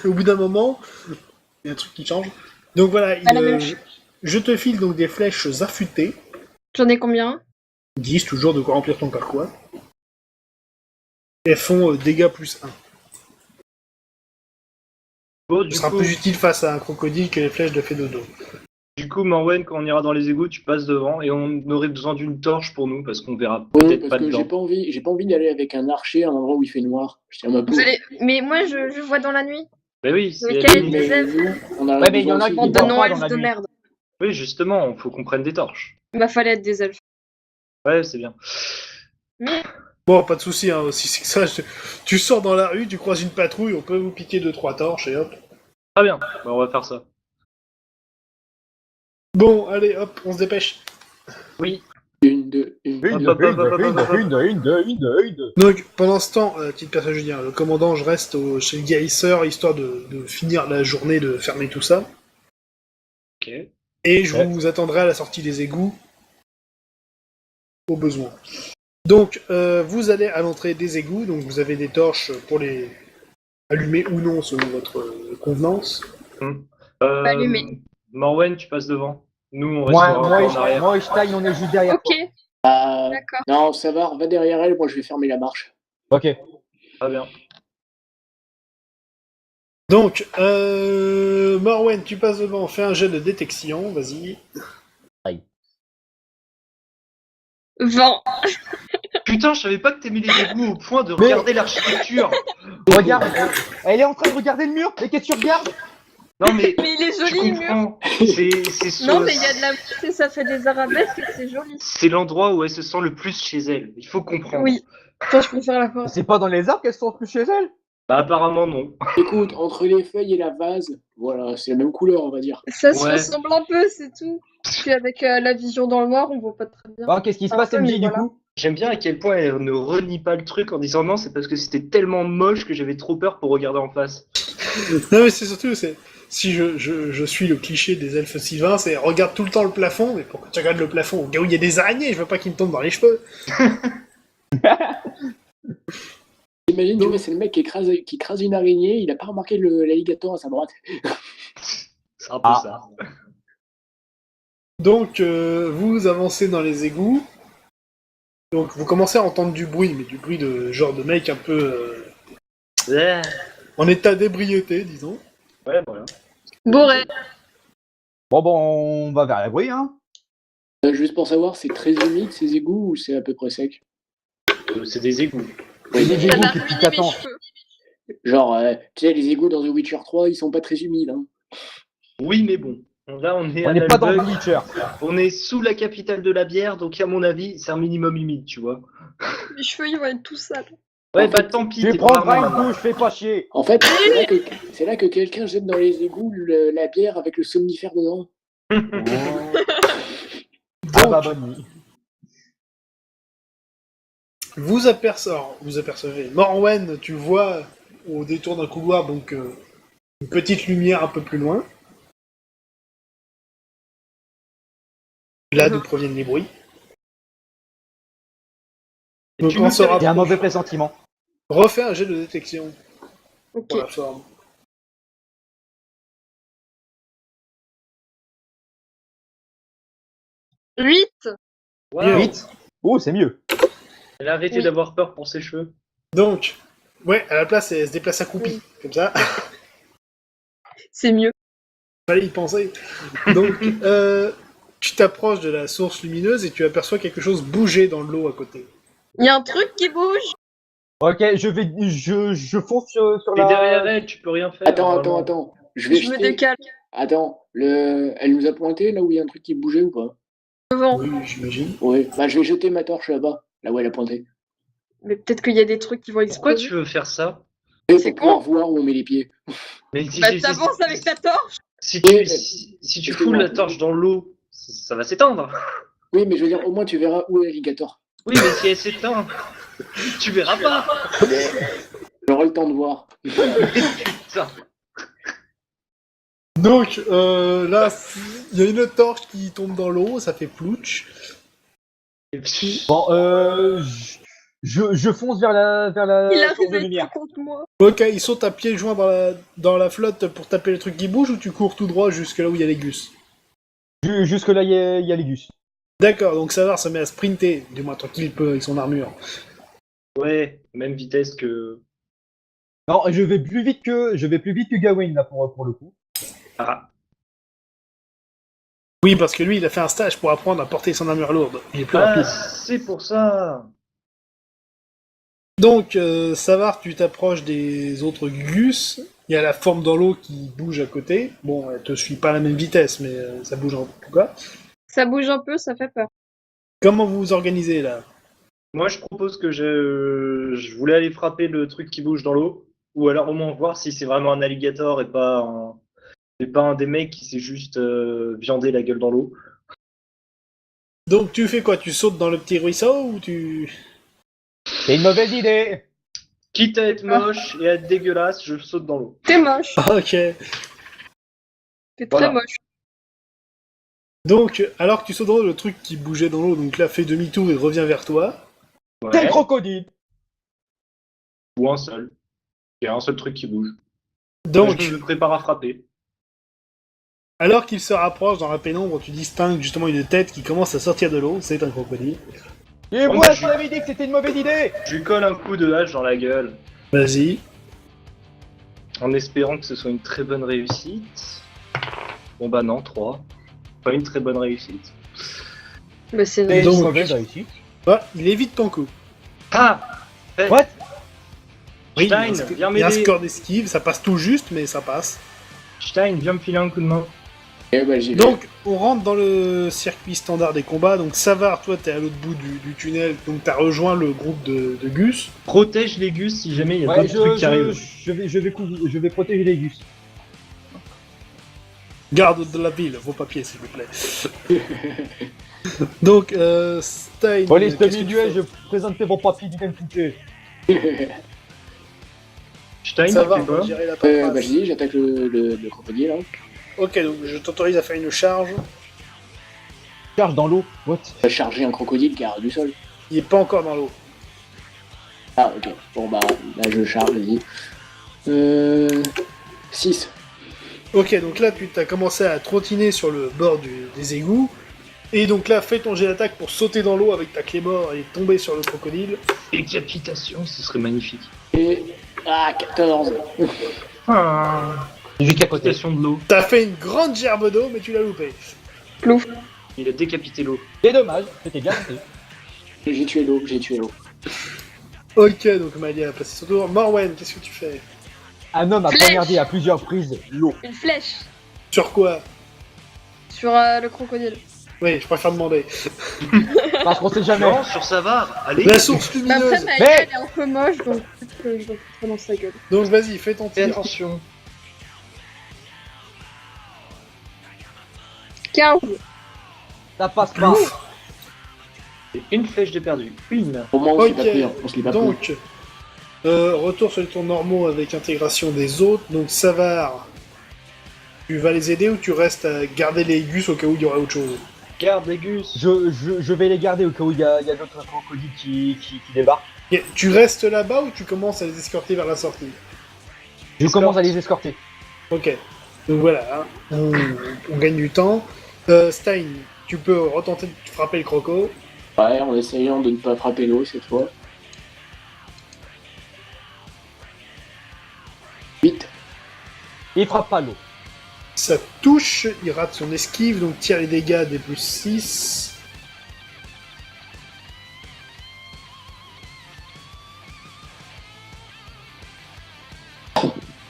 S1: au bout d'un moment, il y a un truc qui change. Donc voilà,
S3: Pas la même
S1: je te file donc des flèches affûtées,
S3: J'en ai combien?
S1: 10 toujours de quoi remplir ton carquois. Elles font dégâts plus 1.
S4: Bon,
S1: Ce
S4: du
S1: sera
S4: coup,
S1: plus utile face à un crocodile que les flèches de Fedodo.
S4: Morwen, quand on ira dans les égouts, tu passes devant et on aurait besoin d'une torche pour nous parce qu'on verra
S5: Ouais,
S4: peut-être
S5: parce
S4: pas
S5: que
S4: dedans.
S5: j'ai pas envie d'aller avec un archer à un endroit où il fait noir. Je tiens ma peau.
S3: Vous allez... Mais moi, je vois dans la nuit.
S4: Bah oui, si
S3: Mais
S4: elle
S3: quel-
S4: est-
S5: Mais
S3: des elfes.
S5: nous, on a
S2: Ouais, mais il y en a
S5: besoin
S2: qui
S5: aussi
S3: Bande de
S2: voient pas dans
S3: non-elfes
S2: la
S3: de
S2: nuit.
S3: merde.
S4: oui, justement, faut qu'on prenne des torches.
S3: Bah, fallait être des elfes.
S4: Ouais, c'est bien.
S3: Mais
S1: Bon, pas de souci, hein, aussi c'est que ça. Tu sors dans la rue, tu croises une patrouille, on peut vous piquer 2-3 torches et hop.
S4: Très bien, bah, on va faire ça.
S1: Bon, allez, hop, on se dépêche.
S4: Oui.
S5: Une, deux, une.
S1: Donc, pendant ce temps, petite personne, je veux dire, le commandant, je reste chez le guérisseur, histoire de finir la journée, de fermer tout ça.
S4: Ok.
S1: Et je
S2: Ouais.
S1: vous attendrai à la sortie des égouts, au besoin. Donc, vous allez à l'entrée des égouts, donc vous avez des torches pour les allumer ou non, selon votre convenance.
S3: allumé.
S4: Morwen, tu passes devant. Nous, on restera un peu en arrière.
S2: Moi et Stein, on est juste derrière
S3: Ok,
S5: Ah,
S3: d'accord.
S5: non, ça va derrière elle, moi je vais fermer la marche.
S2: toi. Ok.
S4: Très bien.
S1: Donc, Morwen, tu passes devant, fais un jet de détection, vas-y.
S3: Vent.
S4: Putain, je savais pas que t'aimais les égouts au point de
S2: Mais-
S4: regarder l'architecture.
S2: Regarde, elle est en train de regarder le mur. Mais qu'est-ce que tu regardes?
S4: Non, mais
S3: Mais il est
S4: tu
S3: joli le mur.
S4: comprends. C'est sur-
S3: Non, mais il y a de la et ça fait des arabesques et c'est joli.
S4: C'est l'endroit où elle se sent le plus chez elle. Il faut comprendre.
S3: Oui. Toi, je préfère la forêt.
S2: C'est pas dans les arbres qu'elles sont plus chez elles?
S4: Bah, apparemment, non.
S5: Écoute, entre les feuilles et la vase, voilà, c'est la même couleur, on va dire.
S3: Ça se
S4: Ouais.
S3: ressemble un peu, c'est tout. Parce qu'avec la vision dans le noir, on voit pas très bien.
S2: Bon, qu'est-ce qui se
S3: Un
S2: passe,
S3: peu,
S2: MJ,
S3: mais
S2: du
S3: voilà.
S2: coup?
S4: J'aime bien à quel point elle ne renie pas le truc en disant non, c'est parce que c'était tellement moche que j'avais trop peur pour regarder en face.
S1: Non, mais c'est surtout, si je suis le cliché des elfes sylvains, c'est regarde tout le temps le plafond, mais pourquoi tu regardes le plafond? Au cas où il y a des araignées, je veux pas qu'ils me tombent dans les cheveux.
S5: Imagine, tu vois, c'est le mec qui écrase une araignée, il a pas remarqué l'alligator à sa droite.
S4: C'est un peu
S2: Ah.
S4: ça.
S1: Donc, vous avancez dans les égouts. Donc, vous commencez à entendre du bruit, mais du bruit de genre de mec un peu
S4: Ouais,
S1: en état d'ébriété, disons.
S4: voilà.
S3: Bourré.
S2: Bon, on va vers la bruit, hein.
S5: Juste pour savoir, c'est très humide ces égouts ou c'est à peu près sec?
S4: C'est des égouts.
S2: C'est des
S3: Elle a
S2: égouts qui
S3: ruiné
S2: piquent,
S3: mes
S2: attends.
S3: cheveux.
S5: Genre, tu sais, les égouts dans The Witcher 3, ils sont pas très humides. Hein.
S4: Oui, mais bon. Là, on est
S2: On
S4: à
S2: n'est pas dans
S4: Nalbuck.
S2: The Witcher.
S4: On est sous la capitale de la bière, donc à mon avis, c'est un minimum humide, tu vois.
S3: Mes cheveux, ils vont être tout sales.
S4: Ouais,
S5: En
S4: bah
S5: fait,
S4: tant pis,
S2: Tu
S4: t'es
S2: prendras
S4: pas
S2: une douche, fais pas chier.
S5: En fait, c'est là que quelqu'un jette dans les égouts la bière avec le somnifère dedans.
S2: Ah bah bonne nuit.
S1: Vous apercevez. Morwen, tu vois au détour d'un couloir, donc une petite lumière un peu plus loin. Là d'où proviennent les bruits.
S4: Et
S1: Donc
S4: tu
S1: on
S4: me
S1: se
S4: fais-
S2: Il y a un
S1: rapproche.
S2: mauvais pressentiment.
S1: Refais un jet de détection
S3: Ok.
S1: pour la forme.
S3: Huit.
S4: Waouh,
S2: 8. Oh, c'est mieux.
S4: elle a arrêté
S3: Oui.
S4: d'avoir peur pour ses cheveux.
S1: Donc, ouais, à la place, elle se déplace accroupie,
S3: Oui.
S1: comme ça.
S3: C'est mieux.
S1: Fallait y penser. Donc, tu t'approches de la source lumineuse et tu aperçois quelque chose bouger dans l'eau à côté.
S3: Il y a un truc qui bouge.
S2: Ok, je fonce sur
S4: T'es
S2: la...
S4: derrière elle, tu peux rien faire.
S5: Attends. Je vais
S3: Je me
S5: jeter.
S3: décale
S5: Attends, elle nous a pointé là où il y a un truc qui bougeait ou pas?
S3: devant.
S1: Oui, j'imagine.
S5: Oui, bah je vais jeter ma torche là-bas, là où elle a pointé.
S3: Mais peut-être qu'il y a des trucs qui vont
S4: Pourquoi
S3: exploser.
S4: tu veux faire ça?
S5: Et
S3: C'est
S5: pour pouvoir
S3: con.
S5: voir où on met les pieds.
S4: Mais
S3: Bah, t'avances avec ta torche.
S4: si
S5: Oui,
S4: tu
S5: excuse-moi.
S4: foules la torche dans l'eau, ça va s'éteindre.
S5: Oui, mais je veux dire, au moins tu verras où est l'alligator.
S4: Oui, mais si elle s'éteint, tu verras pas.
S5: J'aurai le temps de voir.
S4: Putain.
S1: Donc, là, il y a une torche qui tombe dans l'eau, ça fait plouch.
S2: Bon, je fonce vers la
S3: Il
S2: source
S3: arrive
S2: de
S3: à être
S2: lumière.
S3: tout contre moi.
S1: Ok, ils sautent à pieds joints dans la flotte pour taper le truc qui bouge ou tu cours tout droit jusque là où il y a les gus?
S2: Jusque là, il y a les gus.
S1: D'accord, donc Savard se met à sprinter, du moins tant qu'il peut avec son armure.
S4: Ouais, même vitesse que.
S2: Non, je vais plus vite que Gawain là pour le coup.
S4: Ah,
S1: Oui, parce que lui, il a fait un stage pour apprendre à porter son armure lourde. Il est plus rapide.
S4: c'est pour ça.
S1: Donc, Savard, tu t'approches des autres gus. Il y a la forme dans l'eau qui bouge à côté. Bon, elle te suit pas à la même vitesse, mais ça bouge en tout cas.
S3: Ça bouge un peu, ça fait peur.
S1: Comment vous vous organisez là?
S4: Moi, je propose que je voulais aller frapper le truc qui bouge dans l'eau, ou alors au moins voir si c'est vraiment un alligator et pas un des mecs qui s'est juste viandé la gueule dans l'eau.
S1: Donc tu fais quoi? Tu sautes dans le petit ruisseau ou tu...
S2: C'est une mauvaise idée.
S4: Quitte à être moche et à être dégueulasse, je saute dans l'eau.
S3: T'es moche.
S1: Ok.
S3: T'es
S4: Voilà.
S3: très moche.
S1: Donc, alors que tu sautes dans l'eau, le truc qui bougeait dans l'eau, donc là fait demi-tour et revient vers toi.
S2: C'est
S4: Ouais.
S2: le crocodile.
S4: Ou un seul. Il y a un seul truc qui bouge.
S1: Donc,
S4: Je me prépare à frapper.
S1: alors qu'il se rapproche dans la pénombre, tu distingues justement une tête qui commence à sortir de l'eau. C'est un crocodile.
S2: Et
S4: Oh,
S2: moi,
S4: bah,
S2: je t'avais dit que c'était une mauvaise idée.
S4: Je lui colle un coup de hache dans la gueule,
S1: Vas-y.
S4: en espérant que ce soit une très bonne réussite. Bon bah non, 3. Pas une très bonne réussite.
S3: Mais c'est
S2: C'est
S1: Donc-
S2: une mauvaise réussite.
S1: Ah, il évite ton coup.
S4: Ah
S2: What?
S1: Oui,
S4: Stein,
S1: il y a un sc-
S4: viens
S1: il y a un
S4: m'aider.
S1: score d'esquive, ça passe tout juste, mais ça passe.
S4: Stein, viens me filer un coup de main.
S5: Eh ben, j'y vais.
S1: Donc, on rentre dans le circuit standard des combats. Donc, Savard, toi, t'es à l'autre bout du tunnel, donc t'as rejoint le groupe de Gus.
S4: Protège les gus si jamais il y a
S2: Ouais,
S4: d'autres trucs qui arrivent.
S2: je vais protéger les gus.
S1: Garde de la ville, vos papiers, s'il vous plaît. Donc, Stein.
S2: Police de
S1: qu'est-ce que tu
S2: milieu,
S1: fais
S2: je présente vos papiers d'identité.
S4: Stein,
S1: Ça
S4: tu
S1: va,
S4: fais
S1: on va
S4: quoi
S1: gérer la
S5: Bah,
S1: paperasse.
S5: je dis, j'attaque le crocodile. Hein.
S1: Ok, donc je t'autorise à faire une charge.
S2: Charge dans l'eau. What?
S5: Je vais charger un crocodile qui arrive du sol.
S1: Il est pas encore dans l'eau.
S5: Ah, ok. Bon, bah, là, je charge, vas-y. 6.
S1: Ok, donc là, tu as commencé à trottiner sur le bord des égouts. Et donc là, fais ton jet d'attaque pour sauter dans l'eau avec ta clé mort et tomber sur le crocodile.
S4: Décapitation, ce serait magnifique.
S5: Et... Ah, 14.
S4: Ah,
S2: Juste à côté.
S4: décapitation de l'eau.
S1: T'as fait une grande gerbe d'eau, mais tu l'as loupé.
S3: plouf.
S4: Il a décapité l'eau.
S2: C'est dommage, c'était bien fait.
S5: J'ai tué l'eau, j'ai tué l'eau.
S1: Ok, donc Malia a passé son tour. Morwen, qu'est-ce que tu fais?
S2: Un homme a
S3: Flèche.
S2: poignardé à plusieurs prises l'eau.
S3: Une flèche.
S1: Sur quoi?
S3: Sur le crocodile.
S1: Oui, je préfère demander.
S2: Parce qu'on sait jamais.
S4: Non, sur Savard, allez.
S1: La source
S3: Mais après,
S1: lumineuse.
S3: ma
S2: Mais-
S3: gueule est un peu moche, donc peut-être que je vais foutre dans sa gueule.
S1: Donc vas-y, fais ton
S4: Fais
S1: tir.
S4: attention.
S3: 15.
S2: Ça passe pas.
S4: Et une flèche de perdu. Une.
S5: Au moins, on se l'est
S1: Ok,
S5: pas pris. Hein. On se l'est pas pris.
S1: donc, retour sur les tours normaux avec intégration des autres. Donc Savard, tu vas les aider ou tu restes à garder les gus au cas où il y aura autre chose?
S4: Garde les gus.
S2: Je vais les garder au cas où il y a d'autres crocodiles qui débarquent.
S1: Ok, tu restes là-bas ou tu commences à les escorter vers la sortie?
S2: Je
S4: Escorte.
S2: commence à les escorter.
S1: Ok, donc voilà, hein, on gagne du temps. Stein, tu peux retenter de frapper le croco.
S5: Ouais, en essayant de ne pas frapper l'eau cette fois. 8.
S2: Il frappe pas l'eau.
S1: Ça touche, il rate son esquive, donc tire les dégâts des plus 6.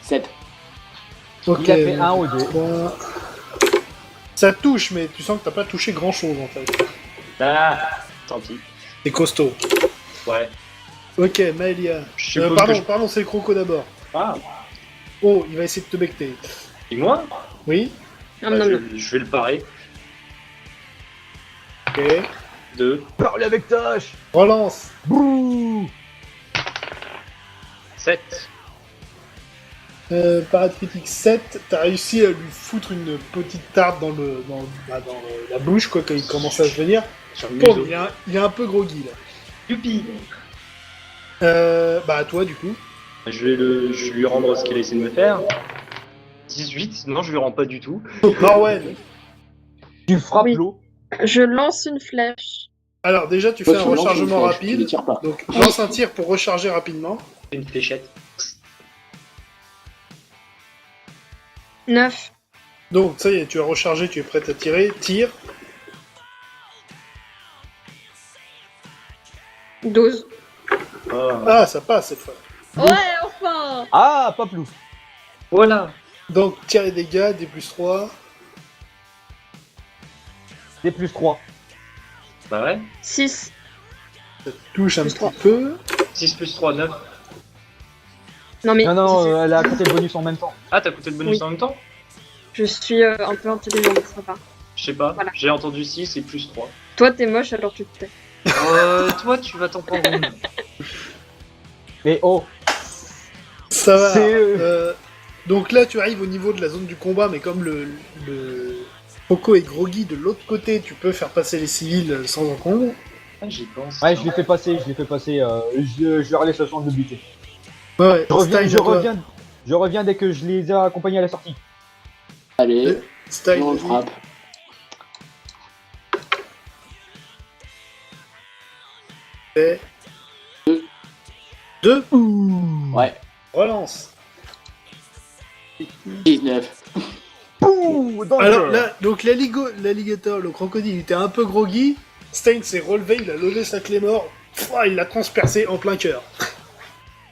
S5: Sept.
S1: Ok,
S2: Il a fait un ou deux.
S1: 3. Ça touche, mais tu sens que t'as pas touché grand chose en fait.
S4: Ah, tant pis.
S1: C'est costaud.
S4: Ouais.
S1: Ok, Maëlia.
S4: Je suppose que
S1: Pardon,
S4: je-
S1: pardon, c'est le croco d'abord.
S4: Ah,
S1: Oh, il va essayer de te becter.
S4: et moi
S1: Oui,
S3: Non,
S4: Bah,
S3: non, non.
S4: je vais le parer.
S1: ok.
S4: 2,
S2: Parlez avec Tosh.
S1: Relance.
S2: Bouh.
S4: 7.
S1: Parade critique 7, t'as réussi à lui foutre une petite tarte dans la bouche, quoi, quand il commence à se venir.
S4: Sur le
S1: Bon,
S4: museau.
S1: il est un peu groggy, là.
S4: Youpi.
S1: Bah, à toi, du coup.
S4: Je vais lui rendre ce qu'il a essayé de me faire. 18. Non, je lui rends pas du tout.
S1: Morwen.
S2: Tu frappes
S3: Oui.
S2: l'eau.
S3: Je lance une flèche.
S1: Alors, déjà, tu
S5: Toi,
S1: fais un
S5: tu lances une
S1: rechargement
S5: flèche, tu les
S1: rapide.
S5: tires pas.
S1: Donc, lance un tir pour recharger rapidement.
S4: Une fléchette.
S3: 9.
S1: Donc, ça y est, tu as rechargé, tu es prêt à tirer. Tire.
S3: 12.
S4: Ah.
S1: Ah, ça passe cette fois.
S3: Ouais, enfin.
S2: Ah, pas plus.
S4: Voilà.
S1: Donc, tire les dégâts, des plus 3.
S2: Des plus 3.
S4: Bah ouais.
S3: 6.
S1: Ça touche un
S3: Plus
S1: petit
S3: 3.
S1: peu.
S4: 6 plus 3, 9.
S3: Non mais
S2: Non, elle a compté le bonus en même temps.
S4: Ah, t'as coûté le bonus
S3: Oui.
S4: en même temps?
S3: je suis un peu intelligente, ça va.
S4: Je sais pas.
S3: Voilà.
S4: J'ai entendu 6 et plus 3.
S3: Toi t'es moche alors tu te tais.
S4: Toi, tu vas t'en prendre une.
S2: Mais oh,
S1: Ça va.
S2: C'est,
S1: Donc là, tu arrives au niveau de la zone du combat, mais comme le Poco est groggy de l'autre côté, tu peux faire passer les civils sans encombre.
S4: Ah, j'y pense.
S2: ouais, je l'ai fait passer, je leur laisse le chance de buter.
S1: Ouais,
S2: Je reviens,
S1: Stein,
S2: je
S1: à toi.
S2: reviens, je reviens dès que je les ai accompagnés à la sortie.
S5: Allez,
S1: Stein,
S5: on le
S1: vas-y.
S5: frappe.
S1: Fait. 2.
S5: Ouais,
S1: Relance.
S5: 19.
S2: Pouh, danger.
S1: Alors là, donc l'alligator, le crocodile, il était un peu groggy. Stein s'est relevé, il a levé sa clé mort. Il l'a transpercé en plein cœur.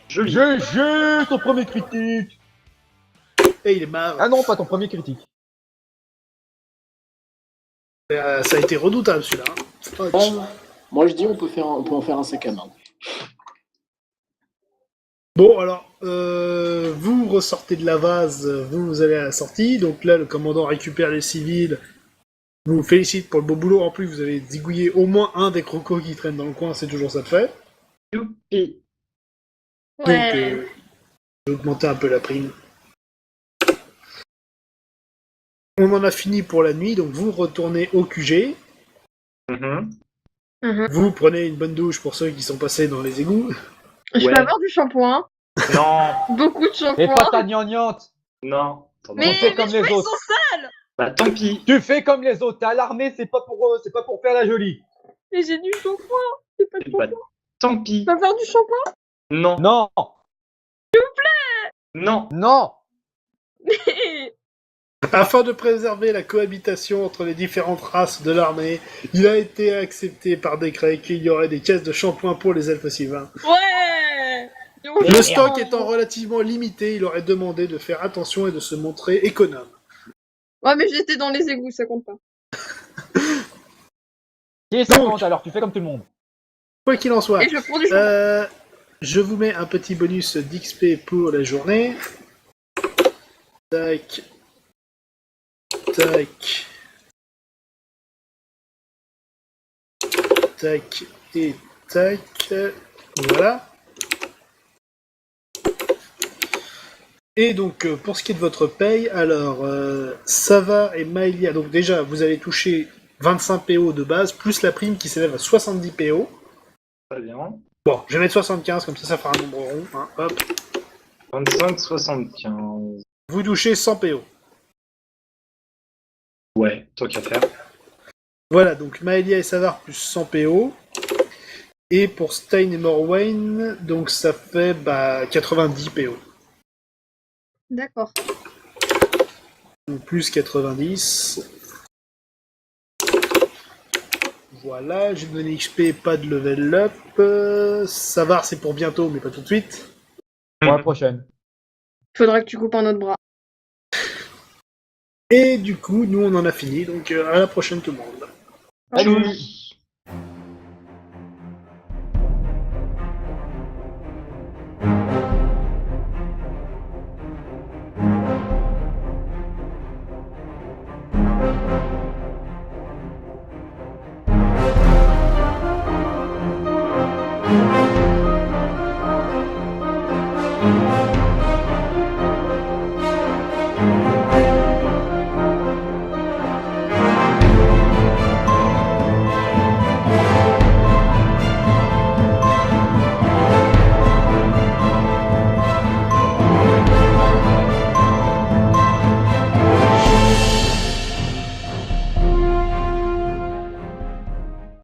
S4: Joli.
S2: GG, ton premier critique.
S1: Et il est marre.
S2: Ah non, pas ton premier critique.
S1: Ça a été redoutable celui-là. Hein.
S5: Moi je dis on peut en faire un sac à main.
S1: Bon, alors, vous ressortez de la vase, vous allez à la sortie. Donc là, le commandant récupère les civils. Vous félicite pour le beau boulot. En plus, vous avez zigouillé au moins un des crocos qui traînent dans le coin. C'est toujours ça de fait.
S4: Youpi.
S1: Donc,
S3: Ouais.
S1: je vais augmenter un peu la prime. On en a fini pour la nuit. Donc, vous retournez au QG.
S4: Mhm.
S3: Mhm.
S1: Vous prenez une bonne douche pour ceux qui sont passés dans les égouts.
S3: Je
S4: Ouais.
S3: peux avoir du shampoing.
S4: Non,
S3: Beaucoup de
S2: Et
S3: shampoing.
S2: pas ta gnangnante.
S4: non. Attends,
S3: Mais
S2: On fait
S3: mes
S2: comme les
S3: cheveux ils
S2: autres.
S3: sont sales.
S4: Bah tant pis.
S2: Tu fais comme les autres. T'es à l'armée, c'est pas pour faire la jolie.
S3: Mais j'ai du shampoing. J'ai pas de
S4: Bah
S3: shampoing.
S4: tant pis.
S3: Tu peux faire du shampoing.
S4: Non,
S2: Non,
S4: non.
S2: non.
S1: Afin de préserver la cohabitation entre les différentes races de l'armée, il a été accepté par décret qu'il y aurait des caisses de shampoing pour les elfes sylvains.
S3: Ouais.
S1: Le stock étant relativement limité, il aurait demandé de faire attention et de se montrer économe.
S3: Ouais mais j'étais dans les égouts, ça compte pas.
S2: Qui est 50 alors, tu fais comme tout le monde.
S1: Quoi qu'il en soit,
S3: Et je prends du shampoing.
S1: je vous mets un petit bonus d'XP pour la journée. Tac. Tac. Tac et tac. Voilà. Et donc, pour ce qui est de votre paye, alors, Sava et Maëlia, donc déjà, vous allez toucher 25 PO de base, plus la prime qui s'élève à 70 PO.
S4: Très bien.
S1: Bon, je vais mettre 75, comme ça fera un nombre rond. Hein, hop.
S4: 25, 75.
S1: Vous touchez 100 PO.
S4: Ouais, toi qu'à faire.
S1: Voilà, donc Maëlia et Savar plus 100 PO. Et pour Stein et Morwain, donc ça fait 90 PO.
S3: D'accord.
S1: Donc plus 90. Voilà, j'ai donné XP, pas de level up. Savar, c'est pour bientôt, mais pas tout de suite.
S2: Pour la prochaine.
S3: Faudra que tu coupes un autre bras.
S1: Et du coup, nous, on en a fini. Donc, à la prochaine, tout le monde.
S2: Salut.